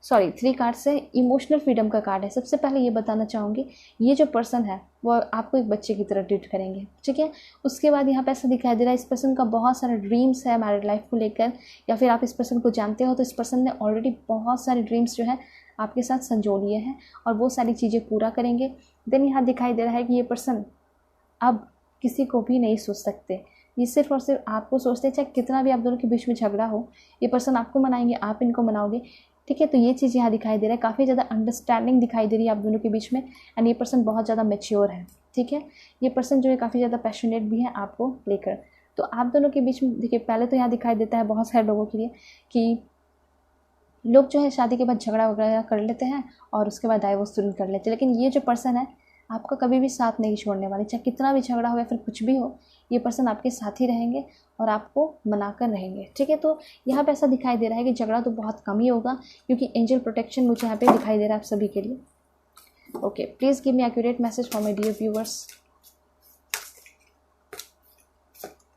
सॉरी 3 कार्ड्स है। इमोशनल फ्रीडम का कार्ड है। सबसे पहले ये बताना चाहूँगी, ये जो पर्सन है वो आपको एक बच्चे की तरह ट्रीट करेंगे, ठीक है। उसके बाद यहाँ पे ऐसा दिखाई दे रहा है इस पर्सन का बहुत सारा ड्रीम्स है मैरिड लाइफ को लेकर, या फिर आप इस पर्सन को जानते हो तो इस पर्सन ने ऑलरेडी बहुत सारे ड्रीम्स जो है आपके साथ संजो लिए हैं और वो सारी चीज़ें पूरा करेंगे। देन यहाँ दिखाई दे रहा है कि ये पर्सन अब किसी को भी नहीं सोच सकते, ये सिर्फ और सिर्फ आपको सोचते हैं। चाहे कितना भी आप दोनों के बीच में झगड़ा हो, ये पर्सन आपको मनाएंगे, आप इनको मनाओगे, ठीक है। तो ये चीज़ यहाँ दिखाई दे रहा है, काफ़ी ज़्यादा अंडरस्टैंडिंग दिखाई दे रही है आप दोनों के बीच में। एंड ये पर्सन बहुत ज़्यादा मैच्योर है, ठीक है। ये पर्सन जो है काफ़ी ज़्यादा पैशनेट भी है आपको लेकर। तो आप दोनों के बीच में देखिए, पहले तो यहाँ दिखाई देता है बहुत सारे लोगों के लिए कि लोग जो है शादी के बाद झगड़ा वगैरह कर लेते हैं और उसके बाद डाइवोर्स तुरंत कर लेते हैं, लेकिन ये जो पर्सन है आपका कभी भी साथ नहीं छोड़ने वाले। चाहे कितना भी झगड़ा हो या फिर कुछ भी हो, ये पर्सन आपके साथ ही रहेंगे और आपको मनाकर रहेंगे, ठीक है। तो यहाँ पे ऐसा दिखाई दे रहा है कि झगड़ा तो बहुत कम ही होगा, क्योंकि एंजल प्रोटेक्शन मुझे यहाँ पे दिखाई दे रहा है आप सभी के लिए। Okay, please give me accurate message for my dear viewers.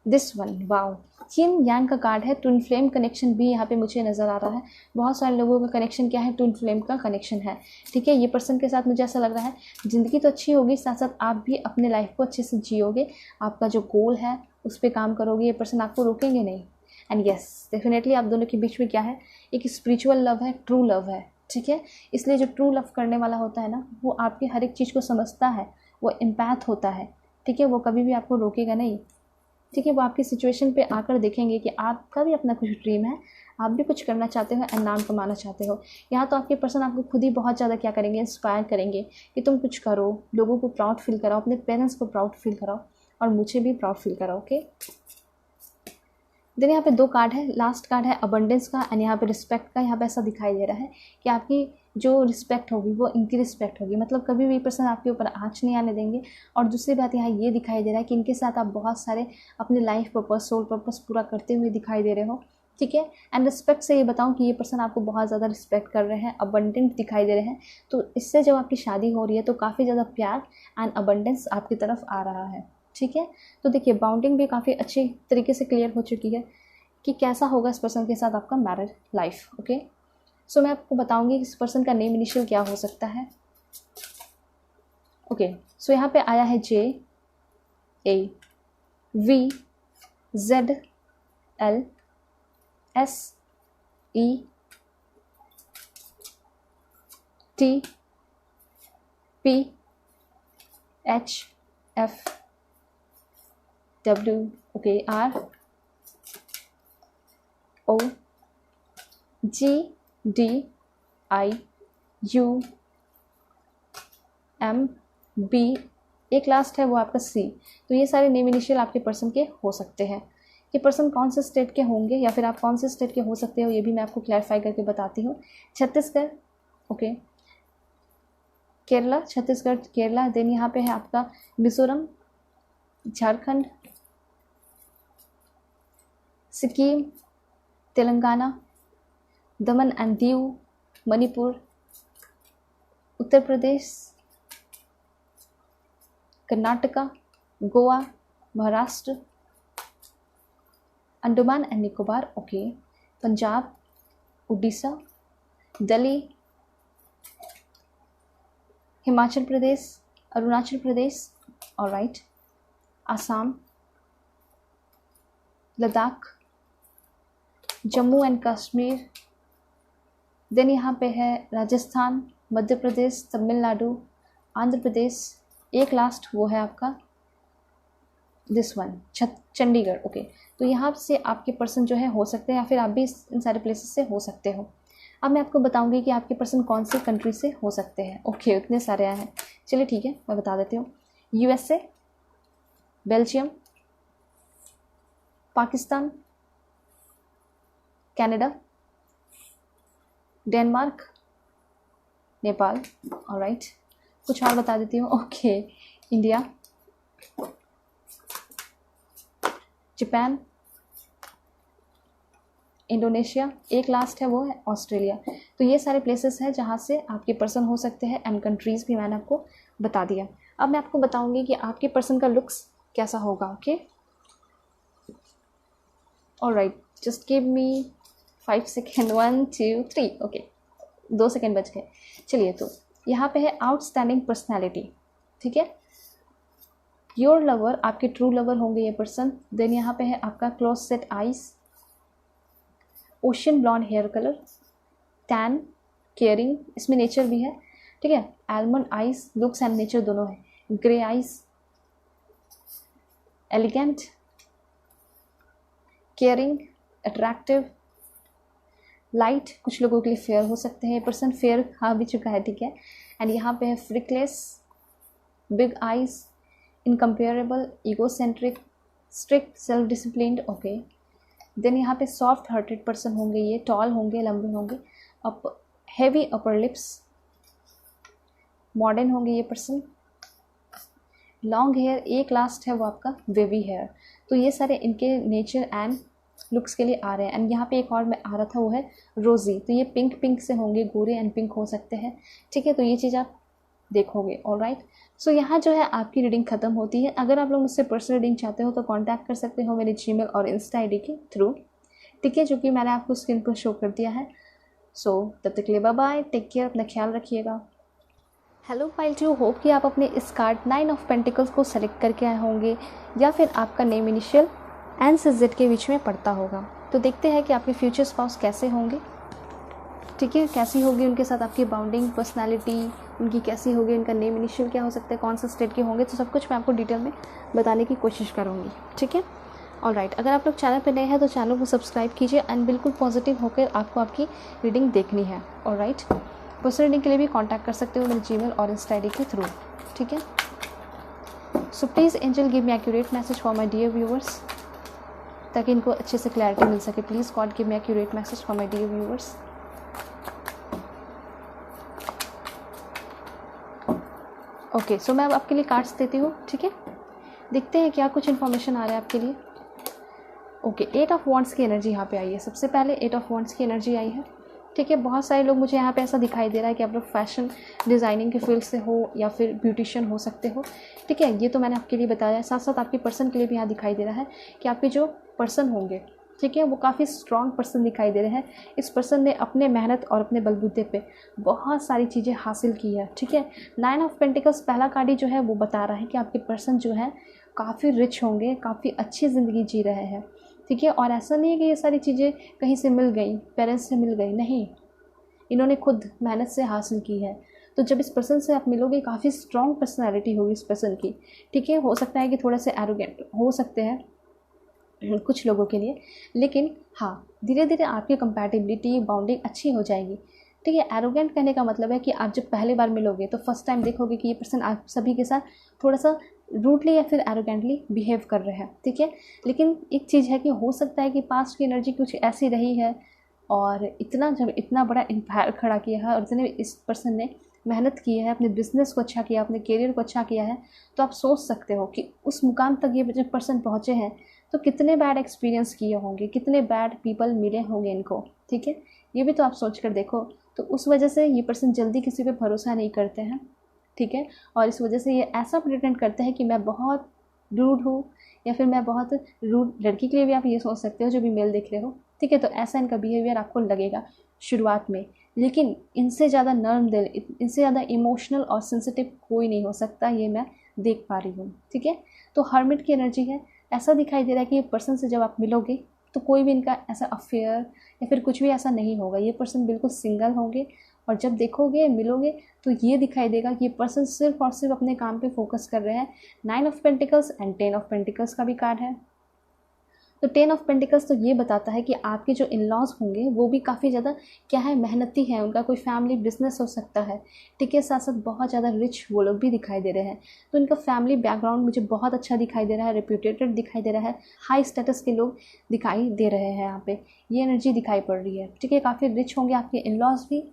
This one, wow, yin yang का कार्ड है। ट्विन फ्लेम कनेक्शन भी यहाँ पे मुझे नज़र आ रहा है। बहुत सारे लोगों का कनेक्शन क्या है, ट्विन फ्लेम का कनेक्शन है, ठीक है। ये पर्सन के साथ मुझे ऐसा लग रहा है ज़िंदगी तो अच्छी होगी, साथ साथ आप भी अपने लाइफ को अच्छे से जियोगे, आपका जो गोल है उस पर काम करोगे, ये पर्सन आपको रोकेंगे नहीं। एंड येस, डेफिनेटली आप दोनों के बीच में क्या है, एक स्पिरिचुअल लव है, ट्रू लव है, ठीक है। इसलिए जो ट्रू लव करने वाला होता है ना, वो आपकी हर एक चीज़ को समझता है, वो एम्पैथ होता है, ठीक है। वो कभी भी आपको रोकेगा नहीं, ठीक है। वो आपकी सिचुएशन पे आकर देखेंगे कि आपका भी अपना कुछ ड्रीम है, आप भी कुछ करना चाहते हो एंड नाम कमाना चाहते हो। यहाँ तो आपके पर्सन आपको खुद ही बहुत ज़्यादा क्या करेंगे, इंस्पायर करेंगे कि तुम कुछ करो, लोगों को प्राउड फील कराओ, अपने पेरेंट्स को प्राउड फील कराओ और मुझे भी प्राउड फील कराओ, ओके। देन यहाँ पे 2 कार्ड है। लास्ट कार्ड है अबंडेंस का एंड यहाँ पे रिस्पेक्ट का। यहाँ पे ऐसा दिखाई दे रहा है कि आपकी जो रिस्पेक्ट होगी वो इनकी रिस्पेक्ट होगी, मतलब कभी भी पर्सन आपके ऊपर आँच नहीं आने देंगे। और दूसरी बात यहाँ ये दिखाई दे रहा है कि इनके साथ आप बहुत सारे अपने लाइफ पर्पस, सोल पर्पस पूरा करते हुए दिखाई दे रहे हो, ठीक है। एंड रिस्पेक्ट से ये बताऊँ कि ये पर्सन आपको बहुत ज़्यादा रिस्पेक्ट कर रहे हैं, अबंडेंट दिखाई दे रहे हैं। तो इससे जब आपकी शादी हो रही है तो काफ़ी ज़्यादा प्यार एंड अबंडेंस आपकी तरफ आ रहा है, ठीक है। तो देखिए, बाउंडिंग भी काफ़ी अच्छी तरीके से क्लियर हो चुकी है कि कैसा होगा इस पर्सन के साथ आपका मैरिड लाइफ, ओके। सो मैं आपको बताऊंगी इस पर्सन का नेम इनिशियल क्या हो सकता है, ओके। सो यहाँ पे आया है JAVELSELTPHW, ओके, ROGDIUMB, एक लास्ट है वो आपका C। तो ये सारे नेम इनिशियल आपके पर्सन के हो सकते हैं। ये पर्सन कौन से स्टेट के होंगे या फिर आप कौन से स्टेट के हो सकते हो, ये भी मैं आपको क्लैरिफाई करके बताती हूँ। छत्तीसगढ़, ओके, केरला, छत्तीसगढ़, केरला। देन यहाँ पे है आपका Mizoram, Jharkhand, Sikkim, Telangana, Daman and Diu, Manipur, Uttar Pradesh, Karnataka, Goa, Maharashtra, Andaman and Nicobar, okay. Punjab, Orissa, Delhi, Himachal Pradesh, Arunachal Pradesh, alright, Assam, Ladakh, Jammu and Kashmir, then यहाँ पे है राजस्थान, मध्य प्रदेश, तमिलनाडु, आंध्र प्रदेश, एक लास्ट वो है आपका दिस वन चंडीगढ़। ओके, तो यहाँ से आपके पर्सन जो है हो सकते हैं, या फिर आप भी इन सारे प्लेसेस से हो सकते हो। अब मैं आपको बताऊंगी कि आपके पर्सन कौन से कंट्री से हो सकते हैं। ओके, इतने सारे आए हैं, चलिए ठीक है, मैं बता देती हूँ। USA, Belgium, Pakistan, Canada, Denmark, Nepal, alright, कुछ और बता देती हूँ। ओके, इंडिया, जापान, इंडोनेशिया, एक लास्ट है वो है ऑस्ट्रेलिया। तो ये सारे प्लेसेस हैं जहाँ से आपके पर्सन हो सकते हैं, एंड कंट्रीज़ भी मैंने आपको बता दिया। अब मैं आपको बताऊंगी कि आपके पर्सन का लुक्स कैसा होगा। Okay, alright, just give me 5 second, 1 2 3। Okay, 2 second बच गए। चलिए, तो यहाँ पे है आउटस्टैंडिंग पर्सनैलिटी, ठीक है। योर लवर, आपके ट्रू लवर होंगे ये पर्सन। देन यहाँ पे है आपका close set eyes, ocean blonde hair colour, tan, caring, इसमें नेचर भी है, ठीक है। Almond eyes, looks and nature दोनों है। Grey eyes, elegant, caring, attractive, light, कुछ लोगों के लिए फेयर हो सकते हैं ये पर्सन, फेयर हाँ भी चुका है, ठीक है। एंड यहाँ पे है freckles, big eyes, incomparable, egocentric, strict, self disciplined. Okay, then यहाँ पे सॉफ्ट हार्टेड पर्सन होंगे ये, टॉल होंगे, लंबे होंगे, up heavy upper lips, modern होंगे ये पर्सन, लॉन्ग हेयर, एक लास्ट है वो आपका वेवी हेयर। तो ये सारे इनके नेचर एंड लुक्स के लिए आ रहे हैं। एंड यहाँ पे एक और में आ रहा था वो है रोज़ी, तो ये पिंक पिंक से होंगे, गोरे एंड पिंक हो सकते हैं, ठीक है। तो ये चीज़ आप देखोगे, ऑलराइट। सो यहाँ जो है आपकी रीडिंग ख़त्म होती है। अगर आप लोग मुझसे पर्सनल रीडिंग चाहते हो तो कांटेक्ट कर सकते हो मेरे जीमेल और इंस्टा आईडी के थ्रू, ठीक है, जो कि मैंने आपको स्क्रीन पर शो कर दिया है। सो तब तक के लिए बाय बाय, टेक केयर, अपना ख्याल रखिएगा। हेलो पाइल टू, होप कि आप अपने इस कार्ड 9 ऑफ पेंटिकल्स को सेलेक्ट करके आए होंगे, या फिर आपका नेम इनिशियल एन से जेड के बीच में पड़ता होगा। तो देखते हैं कि आपके फ्यूचर स्पाउस कैसे होंगे, ठीक है, कैसी होगी उनके साथ आपकी बाउंडिंग, पर्सनालिटी उनकी कैसी होगी, उनका नेम इनिशियल क्या हो सकता है, कौन सा स्टेट के होंगे, तो सब कुछ मैं आपको डिटेल में बताने की कोशिश करूँगी, ठीक है। ऑलराइट, अगर आप लोग चैनल पर नए हैं तो चैनल को सब्सक्राइब कीजिए एंड बिल्कुल पॉजिटिव होकर आपको आपकी रीडिंग देखनी है। ऑलराइट, पर्सनल रीडिंग के लिए भी कांटेक्ट कर सकते हो मेरे जीमेल और इंस्टा आईडी के थ्रू, ठीक है। So please angel give me accurate message for my dear viewers, ताकि इनको अच्छे से क्लैरिटी मिल सके। Please God give me accurate message for my dear viewers. Okay, so मैं अब आपके लिए कार्ड्स देती हूँ, ठीक है। देखते हैं क्या कुछ इन्फॉर्मेशन आ रहा है आपके लिए। ओके, 8 ऑफ वॉन्ड्स की एनर्जी यहाँ पे आई है। सबसे पहले 8 ऑफ वॉन्ड्स की एनर्जी आई है, ठीक है। बहुत सारे लोग, मुझे यहाँ पे ऐसा दिखाई दे रहा है कि आप लोग फैशन डिज़ाइनिंग के फील्ड से हो या फिर ब्यूटिशियन हो सकते हो, ठीक है। ये तो मैंने आपके लिए बताया है। साथ साथ आपके पर्सन के लिए भी यहाँ दिखाई दे रहा है कि आपके जो पर्सन होंगे, ठीक है, वो काफ़ी स्ट्रॉन्ग पर्सन दिखाई दे रहे हैं। इस पर्सन ने अपने मेहनत और अपने बलबूते पे बहुत सारी चीज़ें हासिल की है, ठीक है। 9 ऑफ पेंटिकल्स पहला कार्ड ही जो है वो बता रहा है कि आपके पर्सन जो है काफ़ी रिच होंगे, काफ़ी अच्छी ज़िंदगी जी रहे हैं, ठीक है। और ऐसा नहीं है कि ये सारी चीज़ें कहीं से मिल गई, पेरेंट्स से मिल गई, नहीं, इन्होंने खुद मेहनत से हासिल की है। तो जब इस पर्सन से आप मिलोगे, काफ़ी स्ट्रॉन्ग पर्सनैलिटी होगी इस पर्सन की, ठीक है। हो सकता है कि थोड़ा से एरोगेंट हो सकते हैं कुछ लोगों के लिए, लेकिन हाँ, धीरे धीरे आपकी कंपैटिबिलिटी, बाउंडिंग अच्छी हो जाएगी, ठीक है। एरोगेंट कहने का मतलब है कि आप जब पहली बार मिलोगे तो फर्स्ट टाइम देखोगे कि ये पर्सन आप सभी के साथ थोड़ा सा रूडली या फिर एरोगेंटली बिहेव कर रहे हैं, ठीक है। लेकिन एक चीज़ है कि हो सकता है कि पास्ट की एनर्जी कुछ ऐसी रही है और जब इतना बड़ा एम्पायर खड़ा किया है और इतने इस पर्सन ने मेहनत की है, अपने बिजनेस को अच्छा किया, अपने करियर को अच्छा किया है, तो आप सोच सकते हो कि उस मुकाम तक ये जब पर्सन पहुँचे हैं तो कितने बैड एक्सपीरियंस किए होंगे, कितने बैड पीपल मिले होंगे इनको, ठीक है। ये भी तो आप सोच कर देखो। तो उस वजह से ये पर्सन जल्दी किसी पे भरोसा नहीं करते हैं, ठीक है। और इस वजह से ये ऐसा प्रिटेंड करते हैं कि मैं बहुत रूड हूँ, या फिर मैं बहुत रूड, लड़की के लिए भी आप ये सोच सकते हो जो भी मेल देख रहे हो, ठीक है। तो ऐसा इनका बिहेवियर आपको लगेगा शुरुआत में, लेकिन इनसे ज़्यादा नर्म दिल, इनसे ज़्यादा इमोशनल और सेंसिटिव कोई नहीं हो सकता, ये मैं देख पा रही हूँ। ठीक है। तो हर्मिट की एनर्जी है। ऐसा दिखाई दे रहा है कि ये पर्सन से जब आप मिलोगे तो कोई भी इनका ऐसा अफेयर या फिर कुछ भी ऐसा नहीं होगा। ये पर्सन बिल्कुल सिंगल होंगे और जब देखोगे, मिलोगे, तो ये दिखाई देगा कि ये पर्सन सिर्फ और सिर्फ अपने काम पे फोकस कर रहे हैं। 9 of pentacles and 10 of pentacles का भी कार्ड है। तो 10 ऑफ पेंटिकल्स तो ये बताता है कि आपके जो इन लॉज होंगे वो भी काफ़ी ज़्यादा क्या है, मेहनती हैं, उनका कोई फैमिली बिजनेस हो सकता है। ठीक है। साथ साथ बहुत ज़्यादा रिच वो लोग भी दिखाई दे रहे हैं। तो इनका फैमिली बैकग्राउंड मुझे बहुत अच्छा दिखाई दे रहा है, रेप्यूटेटेड दिखाई दे रहा है, हाई स्टेटस के लोग दिखाई दे रहे हैं। यहाँ पे ये एनर्जी दिखाई पड़ रही है। ठीक है। काफ़ी रिच होंगे आपके इन लॉज भी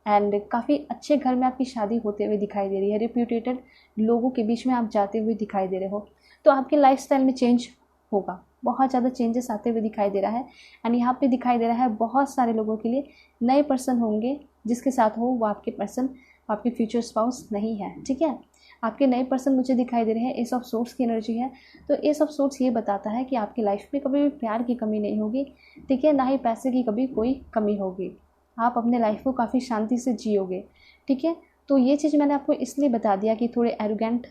एंड काफ़ी अच्छे घर में आपकी शादी होते हुए दिखाई दे रही है। रेप्यूटेटेड लोगों के बीच में आप जाते हुए दिखाई दे रहे हो। तो आपके लाइफस्टाइल में चेंज होगा, बहुत ज़्यादा चेंजेस आते हुए दिखाई दे रहा है। एंड यहाँ पे दिखाई दे रहा है बहुत सारे लोगों के लिए नए पर्सन होंगे जिसके साथ हो वो आपके पर्सन, आपके फ्यूचर स्पाउस नहीं है। ठीक है। आपके नए पर्सन मुझे दिखाई दे रहे हैं। एस ऑफ सोर्स की एनर्जी है। तो एस ऑफ सोर्स ये बताता है कि आपकी लाइफ में कभी भी प्यार की कमी नहीं होगी। ठीक है। ना ही पैसे की कभी कोई कमी होगी। आप अपने लाइफ को काफ़ी शांति से जियोगे। ठीक है। तो ये चीज़ मैंने आपको इसलिए बता दिया कि थोड़े एरोगेंट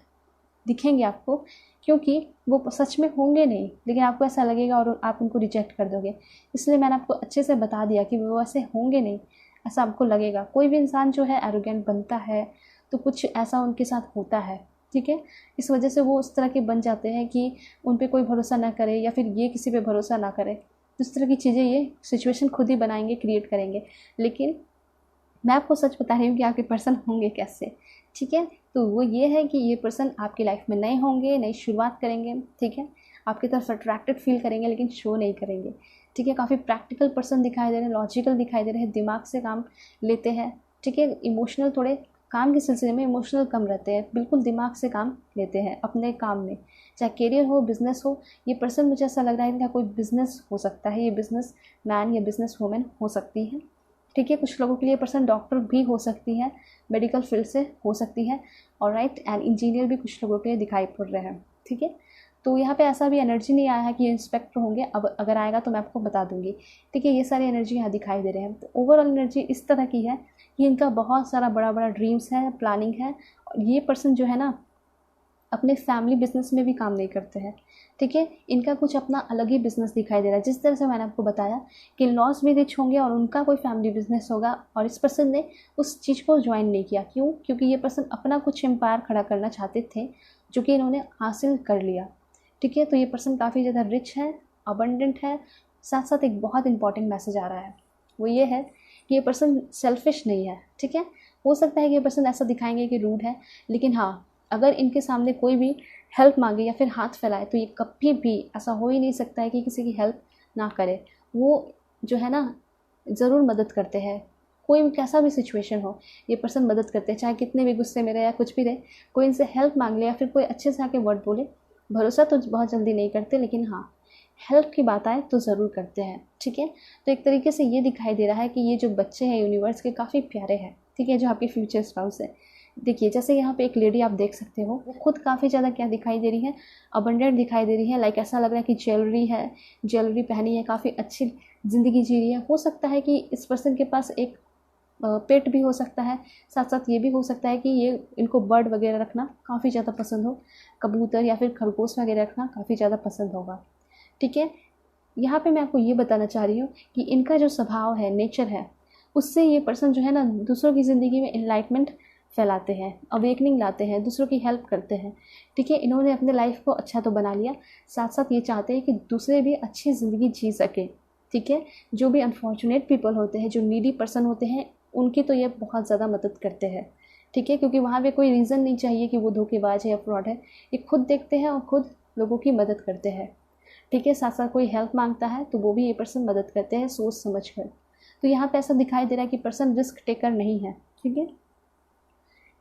दिखेंगे आपको, क्योंकि वो सच में होंगे नहीं, लेकिन आपको ऐसा लगेगा और आप उनको रिजेक्ट कर दोगे। इसलिए मैंने आपको अच्छे से बता दिया कि वो ऐसे होंगे नहीं, ऐसा आपको लगेगा। कोई भी इंसान जो है एरोगेंट बनता है तो कुछ ऐसा उनके साथ होता है। ठीक है। इस वजह से वो उस तरह के बन जाते हैं कि उन पर कोई भरोसा ना करे या फिर ये किसी पे भरोसा ना करे। इस तरह की चीज़ें ये सिचुएशन खुद ही बनाएंगे, क्रिएट करेंगे। लेकिन मैं आपको सच बता रही हूँ कि आपके पर्सन होंगे कैसे। ठीक है। तो वो ये है कि ये पर्सन आपकी लाइफ में नए होंगे, नई शुरुआत करेंगे। ठीक है। आपकी तरफ अट्रैक्टेड फील करेंगे लेकिन शो नहीं करेंगे। ठीक है। काफ़ी प्रैक्टिकल पर्सन दिखाई दे रहे हैं, लॉजिकल दिखाई दे रहे हैं, दिमाग से काम लेते हैं। ठीक है। इमोशनल थोड़े काम के सिलसिले में इमोशनल कम रहते हैं, बिल्कुल दिमाग से काम लेते हैं अपने काम में, चाहे करियर हो, बिजनेस हो। ये पर्सन मुझे ऐसा लग रहा है इनका कोई बिजनेस हो सकता है, ये बिजनेस मैन या बिजनेस वूमेन हो सकती है। ठीक है। कुछ लोगों के लिए पर्सन डॉक्टर भी हो सकती है, मेडिकल फील्ड से हो सकती है, और राइट एंड इंजीनियर भी कुछ लोगों के लिए दिखाई पड़ रहे हैं। ठीक है। तो यहाँ पे ऐसा भी एनर्जी नहीं आया है कि ये इंस्पेक्टर होंगे। अब अगर आएगा तो मैं आपको बता दूंगी। ठीक है। ये सारी एनर्जी यहाँ दिखाई दे रहे हैं। तो ओवरऑल एनर्जी इस तरह की है कि इनका बहुत सारा बड़ा बड़ा ड्रीम्स है, प्लानिंग है। और ये पर्सन जो है ना अपने फैमिली बिजनेस में भी काम नहीं करते हैं। ठीक है। इनका कुछ अपना अलग ही बिजनेस दिखाई दे रहा है। जिस तरह से मैंने आपको बताया कि लॉस भी रिच होंगे और उनका कोई फैमिली बिजनेस होगा, और इस पर्सन ने उस चीज़ को ज्वाइन नहीं किया। क्यों? क्योंकि ये पर्सन अपना कुछ एम्पायर खड़ा करना चाहते थे जो कि इन्होंने हासिल कर लिया। ठीक है। तो ये पर्सन काफ़ी ज़्यादा रिच है, अबंडेंट है। साथ साथ एक बहुत इंपॉर्टेंट मैसेज आ रहा है, वो ये है कि ये पर्सन सेल्फिश नहीं है। ठीक है। हो सकता है कि ये पर्सन ऐसा दिखाएंगे कि रूड है, लेकिन हाँ, अगर इनके सामने कोई भी हेल्प मांगे या फिर हाथ फैलाए तो ये कभी भी ऐसा हो ही नहीं सकता है कि किसी की हेल्प ना करे। वो जो है ना ज़रूर मदद करते हैं। कोई भी कैसा भी सिचुएशन हो, ये पर्सन मदद करते हैं, चाहे कितने भी गुस्से में रहे या कुछ भी रहे। कोई इनसे हेल्प मांग ले या फिर कोई अच्छे से आके वर्ड बोले, भरोसा तो बहुत जल्दी नहीं करते, लेकिन हाँ, हेल्प की बात आए तो ज़रूर करते हैं। ठीक है। तो एक तरीके से ये दिखाई दे रहा है कि ये जो बच्चे हैं यूनिवर्स के काफ़ी प्यारे हैं। ठीक है। जो आपके फ्यूचर स्पाउस है। देखिए, जैसे यहाँ पे एक लेडी आप देख सकते हो, वो खुद काफ़ी ज़्यादा क्या दिखाई दे रही है, अबंडेंट दिखाई दे रही है। लाइक ऐसा लग रहा है कि ज्वेलरी है, ज्वेलरी पहनी है, काफ़ी अच्छी ज़िंदगी जी रही है। हो सकता है कि इस पर्सन के पास एक पेट भी हो सकता है। साथ साथ ये भी हो सकता है कि ये इनको बर्ड वगैरह रखना काफ़ी ज़्यादा पसंद हो, कबूतर या फिर खरगोश वगैरह रखना काफ़ी ज़्यादा पसंद होगा। ठीक है। यहाँ पे मैं आपको ये बताना चाह रही हूँ कि इनका जो स्वभाव है, नेचर है, उससे ये पर्सन जो है ना दूसरों की ज़िंदगी में एनलाइटमेंट फैलाते हैं, अवेकनिंग लाते हैं, दूसरों की हेल्प करते हैं। ठीक है। इन्होंने अपने लाइफ को अच्छा तो बना लिया, साथ साथ ये चाहते हैं कि दूसरे भी अच्छी ज़िंदगी जी सके। ठीक है। जो भी अनफॉर्चुनेट पीपल होते हैं, जो नीडी पर्सन होते हैं, उनकी तो ये बहुत ज़्यादा मदद करते हैं। ठीक है। क्योंकि वहाँ पे कोई रीज़न नहीं चाहिए कि वो धोखेबाज है या फ्रॉड है। ये खुद देखते हैं और खुद लोगों की मदद करते हैं। ठीक है। साथ साथ कोई हेल्प मांगता है तो वो भी ये पर्सन मदद करते हैं सोच समझ कर। तो यहाँ पे ऐसा दिखाई दे रहा है कि पर्सन रिस्क टेकर नहीं है। ठीक है।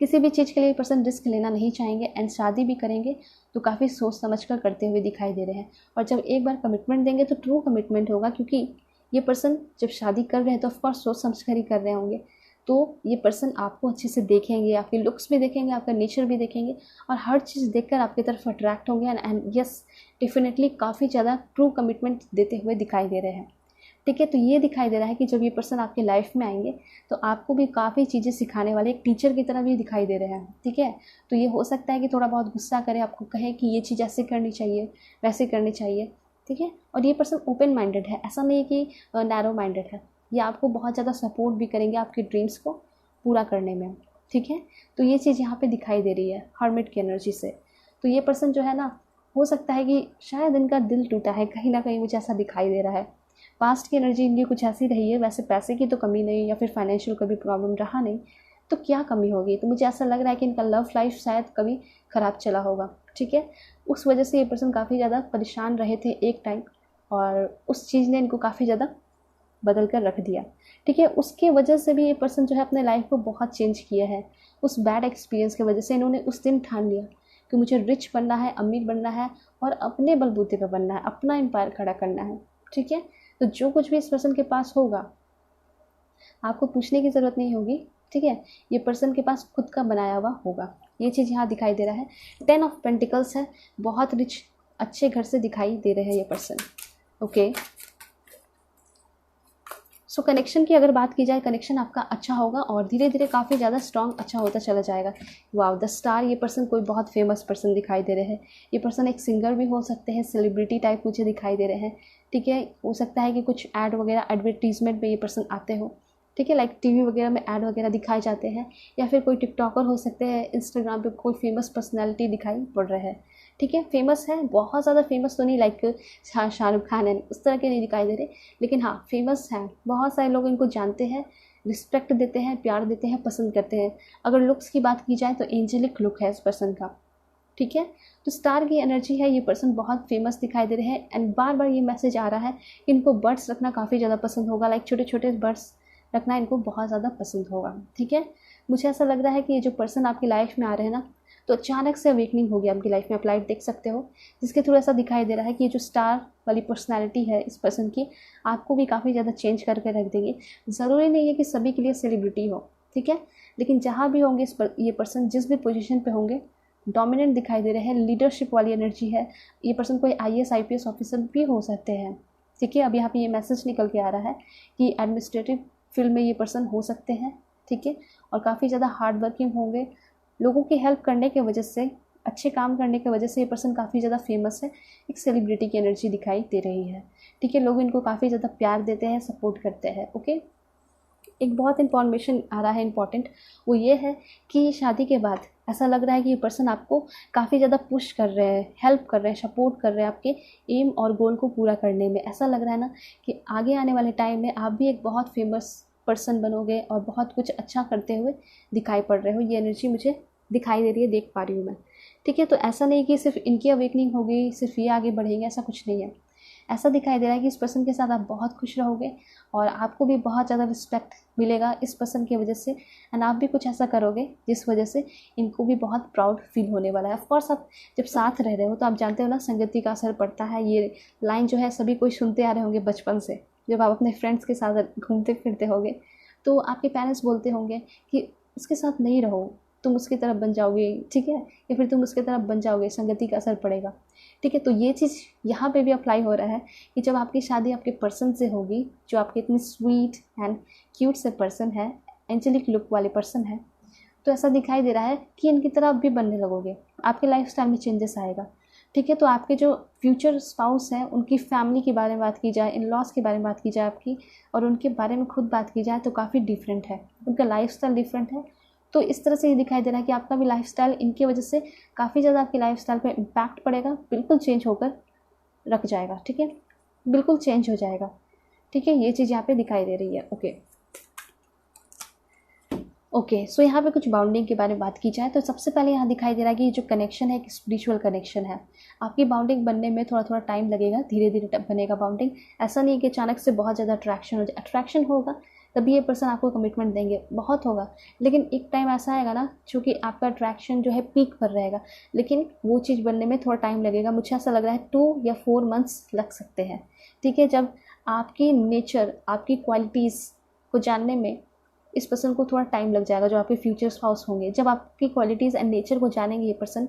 किसी भी चीज़ के लिए पर्सन रिस्क लेना नहीं चाहेंगे एंड शादी भी करेंगे तो काफ़ी सोच समझ कर करते हुए दिखाई दे रहे हैं। और जब एक बार कमिटमेंट देंगे तो ट्रू कमिटमेंट होगा, क्योंकि ये पर्सन जब शादी कर रहे हैं तो ऑफकोर्स सोच समझ कर ही कर रहे होंगे। तो ये पर्सन आपको अच्छे से देखेंगे, आपके लुक्स भी देखेंगे, आपका नेचर भी देखेंगे, और हर चीज़ देखकर आपकी तरफ अट्रैक्ट होंगे एंड यस डेफिनेटली काफ़ी ज़्यादा ट्रू कमिटमेंट देते हुए दिखाई दे रहे हैं। ठीक है। तो ये दिखाई दे रहा है कि जब ये पर्सन आपके लाइफ में आएंगे तो आपको भी काफ़ी चीज़ें सिखाने वाले एक टीचर की तरह भी दिखाई दे रहे हैं, ठीक है। तो ये हो सकता है कि थोड़ा बहुत गुस्सा करे, आपको कहे कि ये चीज़ ऐसे करनी चाहिए, वैसे करनी चाहिए, ठीक है। और ये पर्सन ओपन माइंडेड है, ऐसा नहीं है कि नैरो माइंडेड है। ये आपको बहुत ज़्यादा सपोर्ट भी करेंगे आपके ड्रीम्स को पूरा करने में, ठीक है। तो ये चीज़ यहाँ पे दिखाई दे रही है हर्मिट की एनर्जी से। तो ये पर्सन जो है ना, हो सकता है कि शायद इनका दिल टूटा है कहीं ना कहीं, मुझे ऐसा दिखाई दे रहा है। पास्ट की एनर्जी इनकी कुछ ऐसी रही है, वैसे पैसे की तो कमी नहीं, या फिर फाइनेंशियल कभी प्रॉब्लम रहा नहीं, तो क्या कमी होगी। तो मुझे ऐसा लग रहा है कि इनका लव लाइफ शायद कभी ख़राब चला होगा, ठीक है। उस वजह से ये पर्सन काफ़ी ज़्यादा परेशान रहे थे एक टाइम, और उस चीज़ ने इनको काफ़ी ज़्यादा बदल कर रख दिया, ठीक है। उसके वजह से भी ये पर्सन जो है अपने लाइफ को बहुत चेंज किया है। उस बैड एक्सपीरियंस की वजह से इन्होंने उस दिन ठान लिया कि मुझे रिच बनना है, अमीर बनना है, और अपने बलबूते पे बनना है, अपना एम्पायर खड़ा करना है, ठीक है। तो जो कुछ भी इस पर्सन के पास होगा आपको पूछने की ज़रूरत नहीं होगी, ठीक है। ये पर्सन के पास खुद का बनाया हुआ होगा, ये चीज़ यहाँ दिखाई दे रहा है। 10 ऑफ पेंटिकल्स है, बहुत रिच अच्छे घर से दिखाई दे रहे हैं ये पर्सन, ओके। सो कनेक्शन की अगर बात की जाए, कनेक्शन आपका अच्छा होगा और धीरे धीरे काफ़ी ज़्यादा स्ट्रॉन्ग अच्छा होता चला जाएगा। वाव, द स्टार, ये पर्सन कोई बहुत फेमस पर्सन दिखाई दे रहे हैं। ये पर्सन एक सिंगर भी हो सकते हैं, सेलिब्रिटी टाइप मुझे दिखाई दे रहे हैं, ठीक है। हो सकता है कि कुछ ऐड वगैरह, एडवर्टीजमेंट में ये पर्सन आते हो, ठीक है, लाइक टीवी वगैरह में ऐड वगैरह दिखाए जाते हैं, या फिर कोई टिकटॉकर हो सकते हैं, इंस्टाग्राम पे कोई फेमस पर्सनैलिटी दिखाई पड़ रहा है, ठीक है। फेमस है, बहुत ज़्यादा फेमस तो नहीं, लाइक शाहरुख खान है, उस तरह के नहीं दिखाई दे रहे, लेकिन हाँ फेमस हैं, बहुत सारे लोग इनको जानते हैं, रिस्पेक्ट देते हैं, प्यार देते हैं, पसंद करते हैं। अगर लुक्स की बात की जाए तो एंजेलिक लुक है इस पर्सन का, ठीक है। तो स्टार की एनर्जी है, ये पर्सन बहुत फेमस दिखाई दे रहे हैं। एंड बार बार ये मैसेज आ रहा है कि इनको बर्ड्स रखना काफ़ी ज़्यादा पसंद होगा, लाइक छोटे छोटे बर्ड्स रखना इनको बहुत ज़्यादा पसंद होगा, ठीक है। मुझे ऐसा लग रहा है कि ये जो पर्सन आपकी लाइफ में आ रहे हैं ना, तो अचानक से अवेकनिंग होगी आपकी लाइफ में, आप लाइफ देख सकते हो, जिसके थ्रू ऐसा दिखाई दे रहा है कि ये जो स्टार वाली पर्सनैलिटी है इस पर्सन की, आपको भी काफ़ी ज़्यादा चेंज करके रख देगी। ज़रूरी नहीं है कि सभी के लिए सेलिब्रिटी हो, ठीक है, लेकिन जहाँ भी होंगे ये पर्सन, जिस भी पोजीशन पे होंगे, डोमिनेंट दिखाई दे रहे हैं, लीडरशिप वाली एनर्जी है। ये पर्सन कोई IAS IPS ऑफिसर भी हो सकते हैं, ठीक है। अब यहाँ पे ये मैसेज निकल के आ रहा है कि एडमिनिस्ट्रेटिव फील्ड में ये पर्सन हो सकते हैं, ठीक है, और काफ़ी ज़्यादा हार्ड वर्किंग होंगे। लोगों की हेल्प करने की वजह से, अच्छे काम करने की वजह से ये पर्सन काफ़ी ज़्यादा फेमस है, एक सेलिब्रिटी की एनर्जी दिखाई दे रही है, ठीक है। लोग इनको काफ़ी ज़्यादा प्यार देते हैं, सपोर्ट करते हैं, ओके। एक बहुत इन्फॉर्मेशन आ रहा है इम्पॉर्टेंट, वो ये है कि शादी के बाद ऐसा लग रहा है कि ये पर्सन आपको काफ़ी ज़्यादा पुश कर रहे हैं, हेल्प कर रहे हैं, सपोर्ट कर रहे हैं आपके एम और गोल को पूरा करने में। ऐसा लग रहा है ना कि आगे आने वाले टाइम में आप भी एक बहुत फेमस पर्सन बनोगे और बहुत कुछ अच्छा करते हुए दिखाई पड़ रहे हो। ये एनर्जी मुझे दिखाई दे रही है, देख पा रही हूँ मैं, ठीक है। तो ऐसा नहीं कि सिर्फ इनकी अवेकनिंग होगी, सिर्फ ये आगे बढ़ेंगे, ऐसा कुछ नहीं है। ऐसा दिखाई दे रहा है कि इस पर्सन के साथ आप बहुत खुश रहोगे और आपको भी बहुत ज़्यादा रिस्पेक्ट मिलेगा इस पर्सन की वजह से, एंड आप भी कुछ ऐसा करोगे जिस वजह से इनको भी बहुत प्राउड फील होने वाला है। ऑफकोर्स आप जब साथ रह रहे हो तो आप जानते हो ना, संगति का असर पड़ता है। ये लाइन जो है सभी कोई सुनते आ रहे होंगे बचपन से, जब आप अपने फ्रेंड्स के साथ घूमते फिरते होगे तो आपके पेरेंट्स बोलते होंगे कि उसके साथ नहीं रहो, तुम उसकी तरफ बन जाओगे, ठीक है, या फिर तुम उसकी तरफ बन जाओगे, संगति का असर पड़ेगा, ठीक है। तो ये चीज़ यहाँ पे भी अप्लाई हो रहा है कि जब आपकी शादी आपके पर्सन से होगी, जो आपके इतनी स्वीट एंड क्यूट से पर्सन है, एंजेलिक लुक वाले पर्सन है, तो ऐसा दिखाई दे रहा है कि इनकी तरह आप भी बनने लगोगे, आपके लाइफस्टाइल में चेंजेस आएगा, ठीक है। तो आपके जो फ्यूचर स्पाउस हैं उनकी फैमिली के बारे में बात की जाए, इन लॉज के बारे में बात की जाए आपकी, और उनके बारे में खुद बात की जाए तो काफ़ी डिफरेंट है, उनका लाइफस्टाइल डिफरेंट है। तो इस तरह से ये दिखाई दे रहा है कि आपका भी लाइफस्टाइल इनकी वजह से काफ़ी ज़्यादा आपकी लाइफस्टाइल पे इम्पैक्ट पड़ेगा, बिल्कुल चेंज होकर रख जाएगा, ठीक है, बिल्कुल चेंज हो जाएगा, ठीक है। ये चीज़ यहाँ पे दिखाई दे रही है, ओके। सो यहाँ पे कुछ बाउंडिंग के बारे में बात की जाए तो सबसे पहले यहाँ दिखाई दे रहा है कि जो कनेक्शन है, एक स्पिरिचुअल कनेक्शन है। आपकी बाउंडिंग बनने में थोड़ा थोड़ा टाइम लगेगा, धीरे धीरे बनेगा बाउंडिंग। ऐसा नहीं कि अचानक से बहुत ज़्यादा अट्रैक्शन हो जाए, अट्रैक्शन होगा तभी ये पर्सन आपको कमिटमेंट देंगे, बहुत होगा, लेकिन एक टाइम ऐसा आएगा ना चूँकि आपका अट्रैक्शन जो है पीक पर रहेगा, लेकिन वो चीज़ बनने में थोड़ा टाइम लगेगा। मुझे ऐसा लग रहा है 2 या 4 मंथ्स लग सकते हैं, ठीक है। जब आपकी नेचर, आपकी क्वालिटीज़ को जानने में इस पर्सन को थोड़ा टाइम लग जाएगा, जो आपके फ्यूचर स्पाउस होंगे। जब आपकी क्वालिटीज़ एंड नेचर को जानेंगे ये पर्सन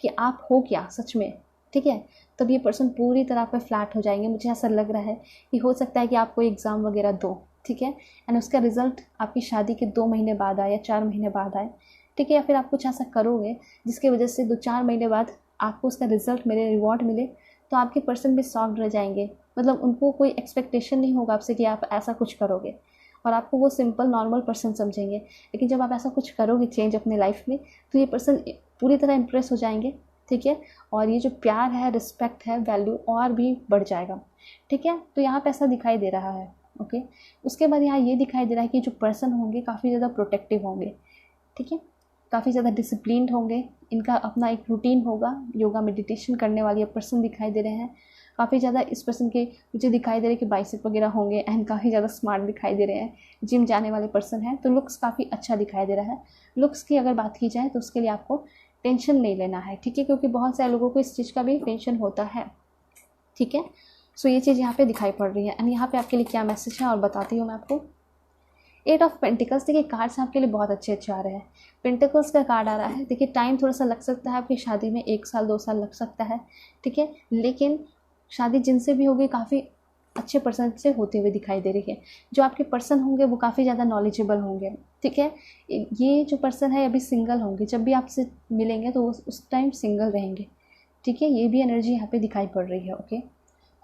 कि आप हो क्या सच में, ठीक है, तब ये पर्सन पूरी तरह पे फ्लैट हो जाएंगे। मुझे ऐसा लग रहा है कि हो सकता है कि आप कोई एग्ज़ाम वगैरह दो, ठीक है, एंड उसका रिज़ल्ट आपकी शादी के 2 महीने बाद आए या 4 महीने बाद आए, ठीक है, या फिर आप कुछ ऐसा करोगे जिसकी वजह से 2-4 महीने बाद आपको उसका रिज़ल्ट मिले, रिवॉर्ड मिले, तो आपके पर्सन भी शॉक्ड रह जाएंगे। मतलब उनको कोई एक्सपेक्टेशन नहीं होगा आपसे कि आप ऐसा कुछ करोगे, और आपको वो सिंपल नॉर्मल पर्सन समझेंगे। लेकिन जब आप ऐसा कुछ करोगे चेंज अपने लाइफ में, तो ये पर्सन पूरी तरह इम्प्रेस हो जाएंगे, ठीक है, और ये जो प्यार है, रिस्पेक्ट है, वैल्यू और भी बढ़ जाएगा, ठीक है। तो यहाँ पे ऐसा दिखाई दे रहा है, ओके। उसके बाद यहाँ ये दिखाई दे रहा है कि जो पर्सन होंगे काफ़ी ज़्यादा प्रोटेक्टिव होंगे, ठीक है, काफ़ी ज़्यादा डिसिप्लिन्ड होंगे, इनका अपना एक रूटीन होगा, योगा मेडिटेशन करने वाले पर्सन दिखाई दे रहे हैं। काफ़ी ज़्यादा इस पर्सन के मुझे दिखाई दे रहे हैं कि बाइसेप वगैरह होंगे, एंड काफ़ी ज़्यादा स्मार्ट दिखाई दे रहे हैं, जिम जाने वाले पर्सन हैं, तो लुक्स काफ़ी अच्छा दिखाई दे रहा है। लुक्स की अगर बात की जाए तो उसके लिए आपको टेंशन नहीं लेना है, ठीक है, क्योंकि बहुत सारे लोगों को इस चीज़ का भी टेंशन होता है, ठीक है। सो ये चीज़ यहाँ पे दिखाई पड़ रही है। एंड यहाँ पे आपके लिए क्या मैसेज है और बताती हूँ मैं आपको। 8 ऑफ पेंटिकल्स, देखिए कार्ड्स आपके लिए बहुत अच्छे आ रहे हैं। पेंटिकल्स का कार्ड आ रहा है, देखिए टाइम थोड़ा सा लग सकता है आपकी शादी में, 1 साल 2 साल लग सकता है, ठीक है, लेकिन शादी जिनसे भी होगी काफ़ी अच्छे पर्सन से होते हुए दिखाई दे रही है। जो आपके पर्सन होंगे वो काफ़ी ज़्यादा नॉलेजेबल होंगे, ठीक है। ये जो पर्सन है अभी सिंगल होंगे, जब भी आपसे मिलेंगे तो उस टाइम सिंगल रहेंगे, ठीक है। ये भी एनर्जी यहाँ पे दिखाई पड़ रही है, ओके।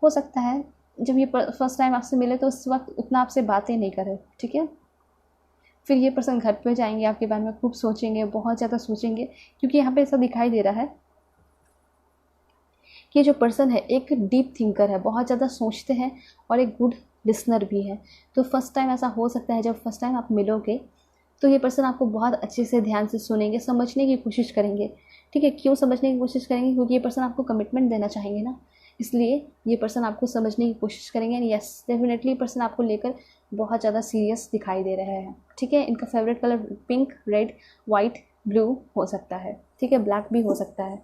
हो सकता है जब ये फर्स्ट टाइम आपसे मिले तो उस वक्त उतना आपसे बातें नहीं करे, ठीक है। फिर ये पर्सन घर पे जाएंगे, आपके बारे में खूब सोचेंगे, बहुत ज़्यादा सोचेंगे, क्योंकि यहाँ पे ऐसा दिखाई दे रहा है कि ये जो पर्सन है एक डीप थिंकर है, बहुत ज़्यादा सोचते हैं और एक गुड लिसनर भी है। तो फर्स्ट टाइम ऐसा हो सकता है, जब फर्स्ट टाइम आप मिलोगे तो ये पर्सन आपको बहुत अच्छे से ध्यान से सुनेंगे, समझने की कोशिश करेंगे, ठीक है। क्यों समझने की कोशिश करेंगे? क्योंकि ये पर्सन आपको कमिटमेंट देना चाहेंगे ना, इसलिए ये पर्सन आपको समझने की कोशिश करेंगे। एंड यस, डेफिनेटली पर्सन आपको लेकर बहुत ज़्यादा सीरियस दिखाई दे रहे हैं, ठीक है। इनका favourite colour pink, red, white, blue हो सकता है, ठीक है, ब्लैक भी हो सकता है,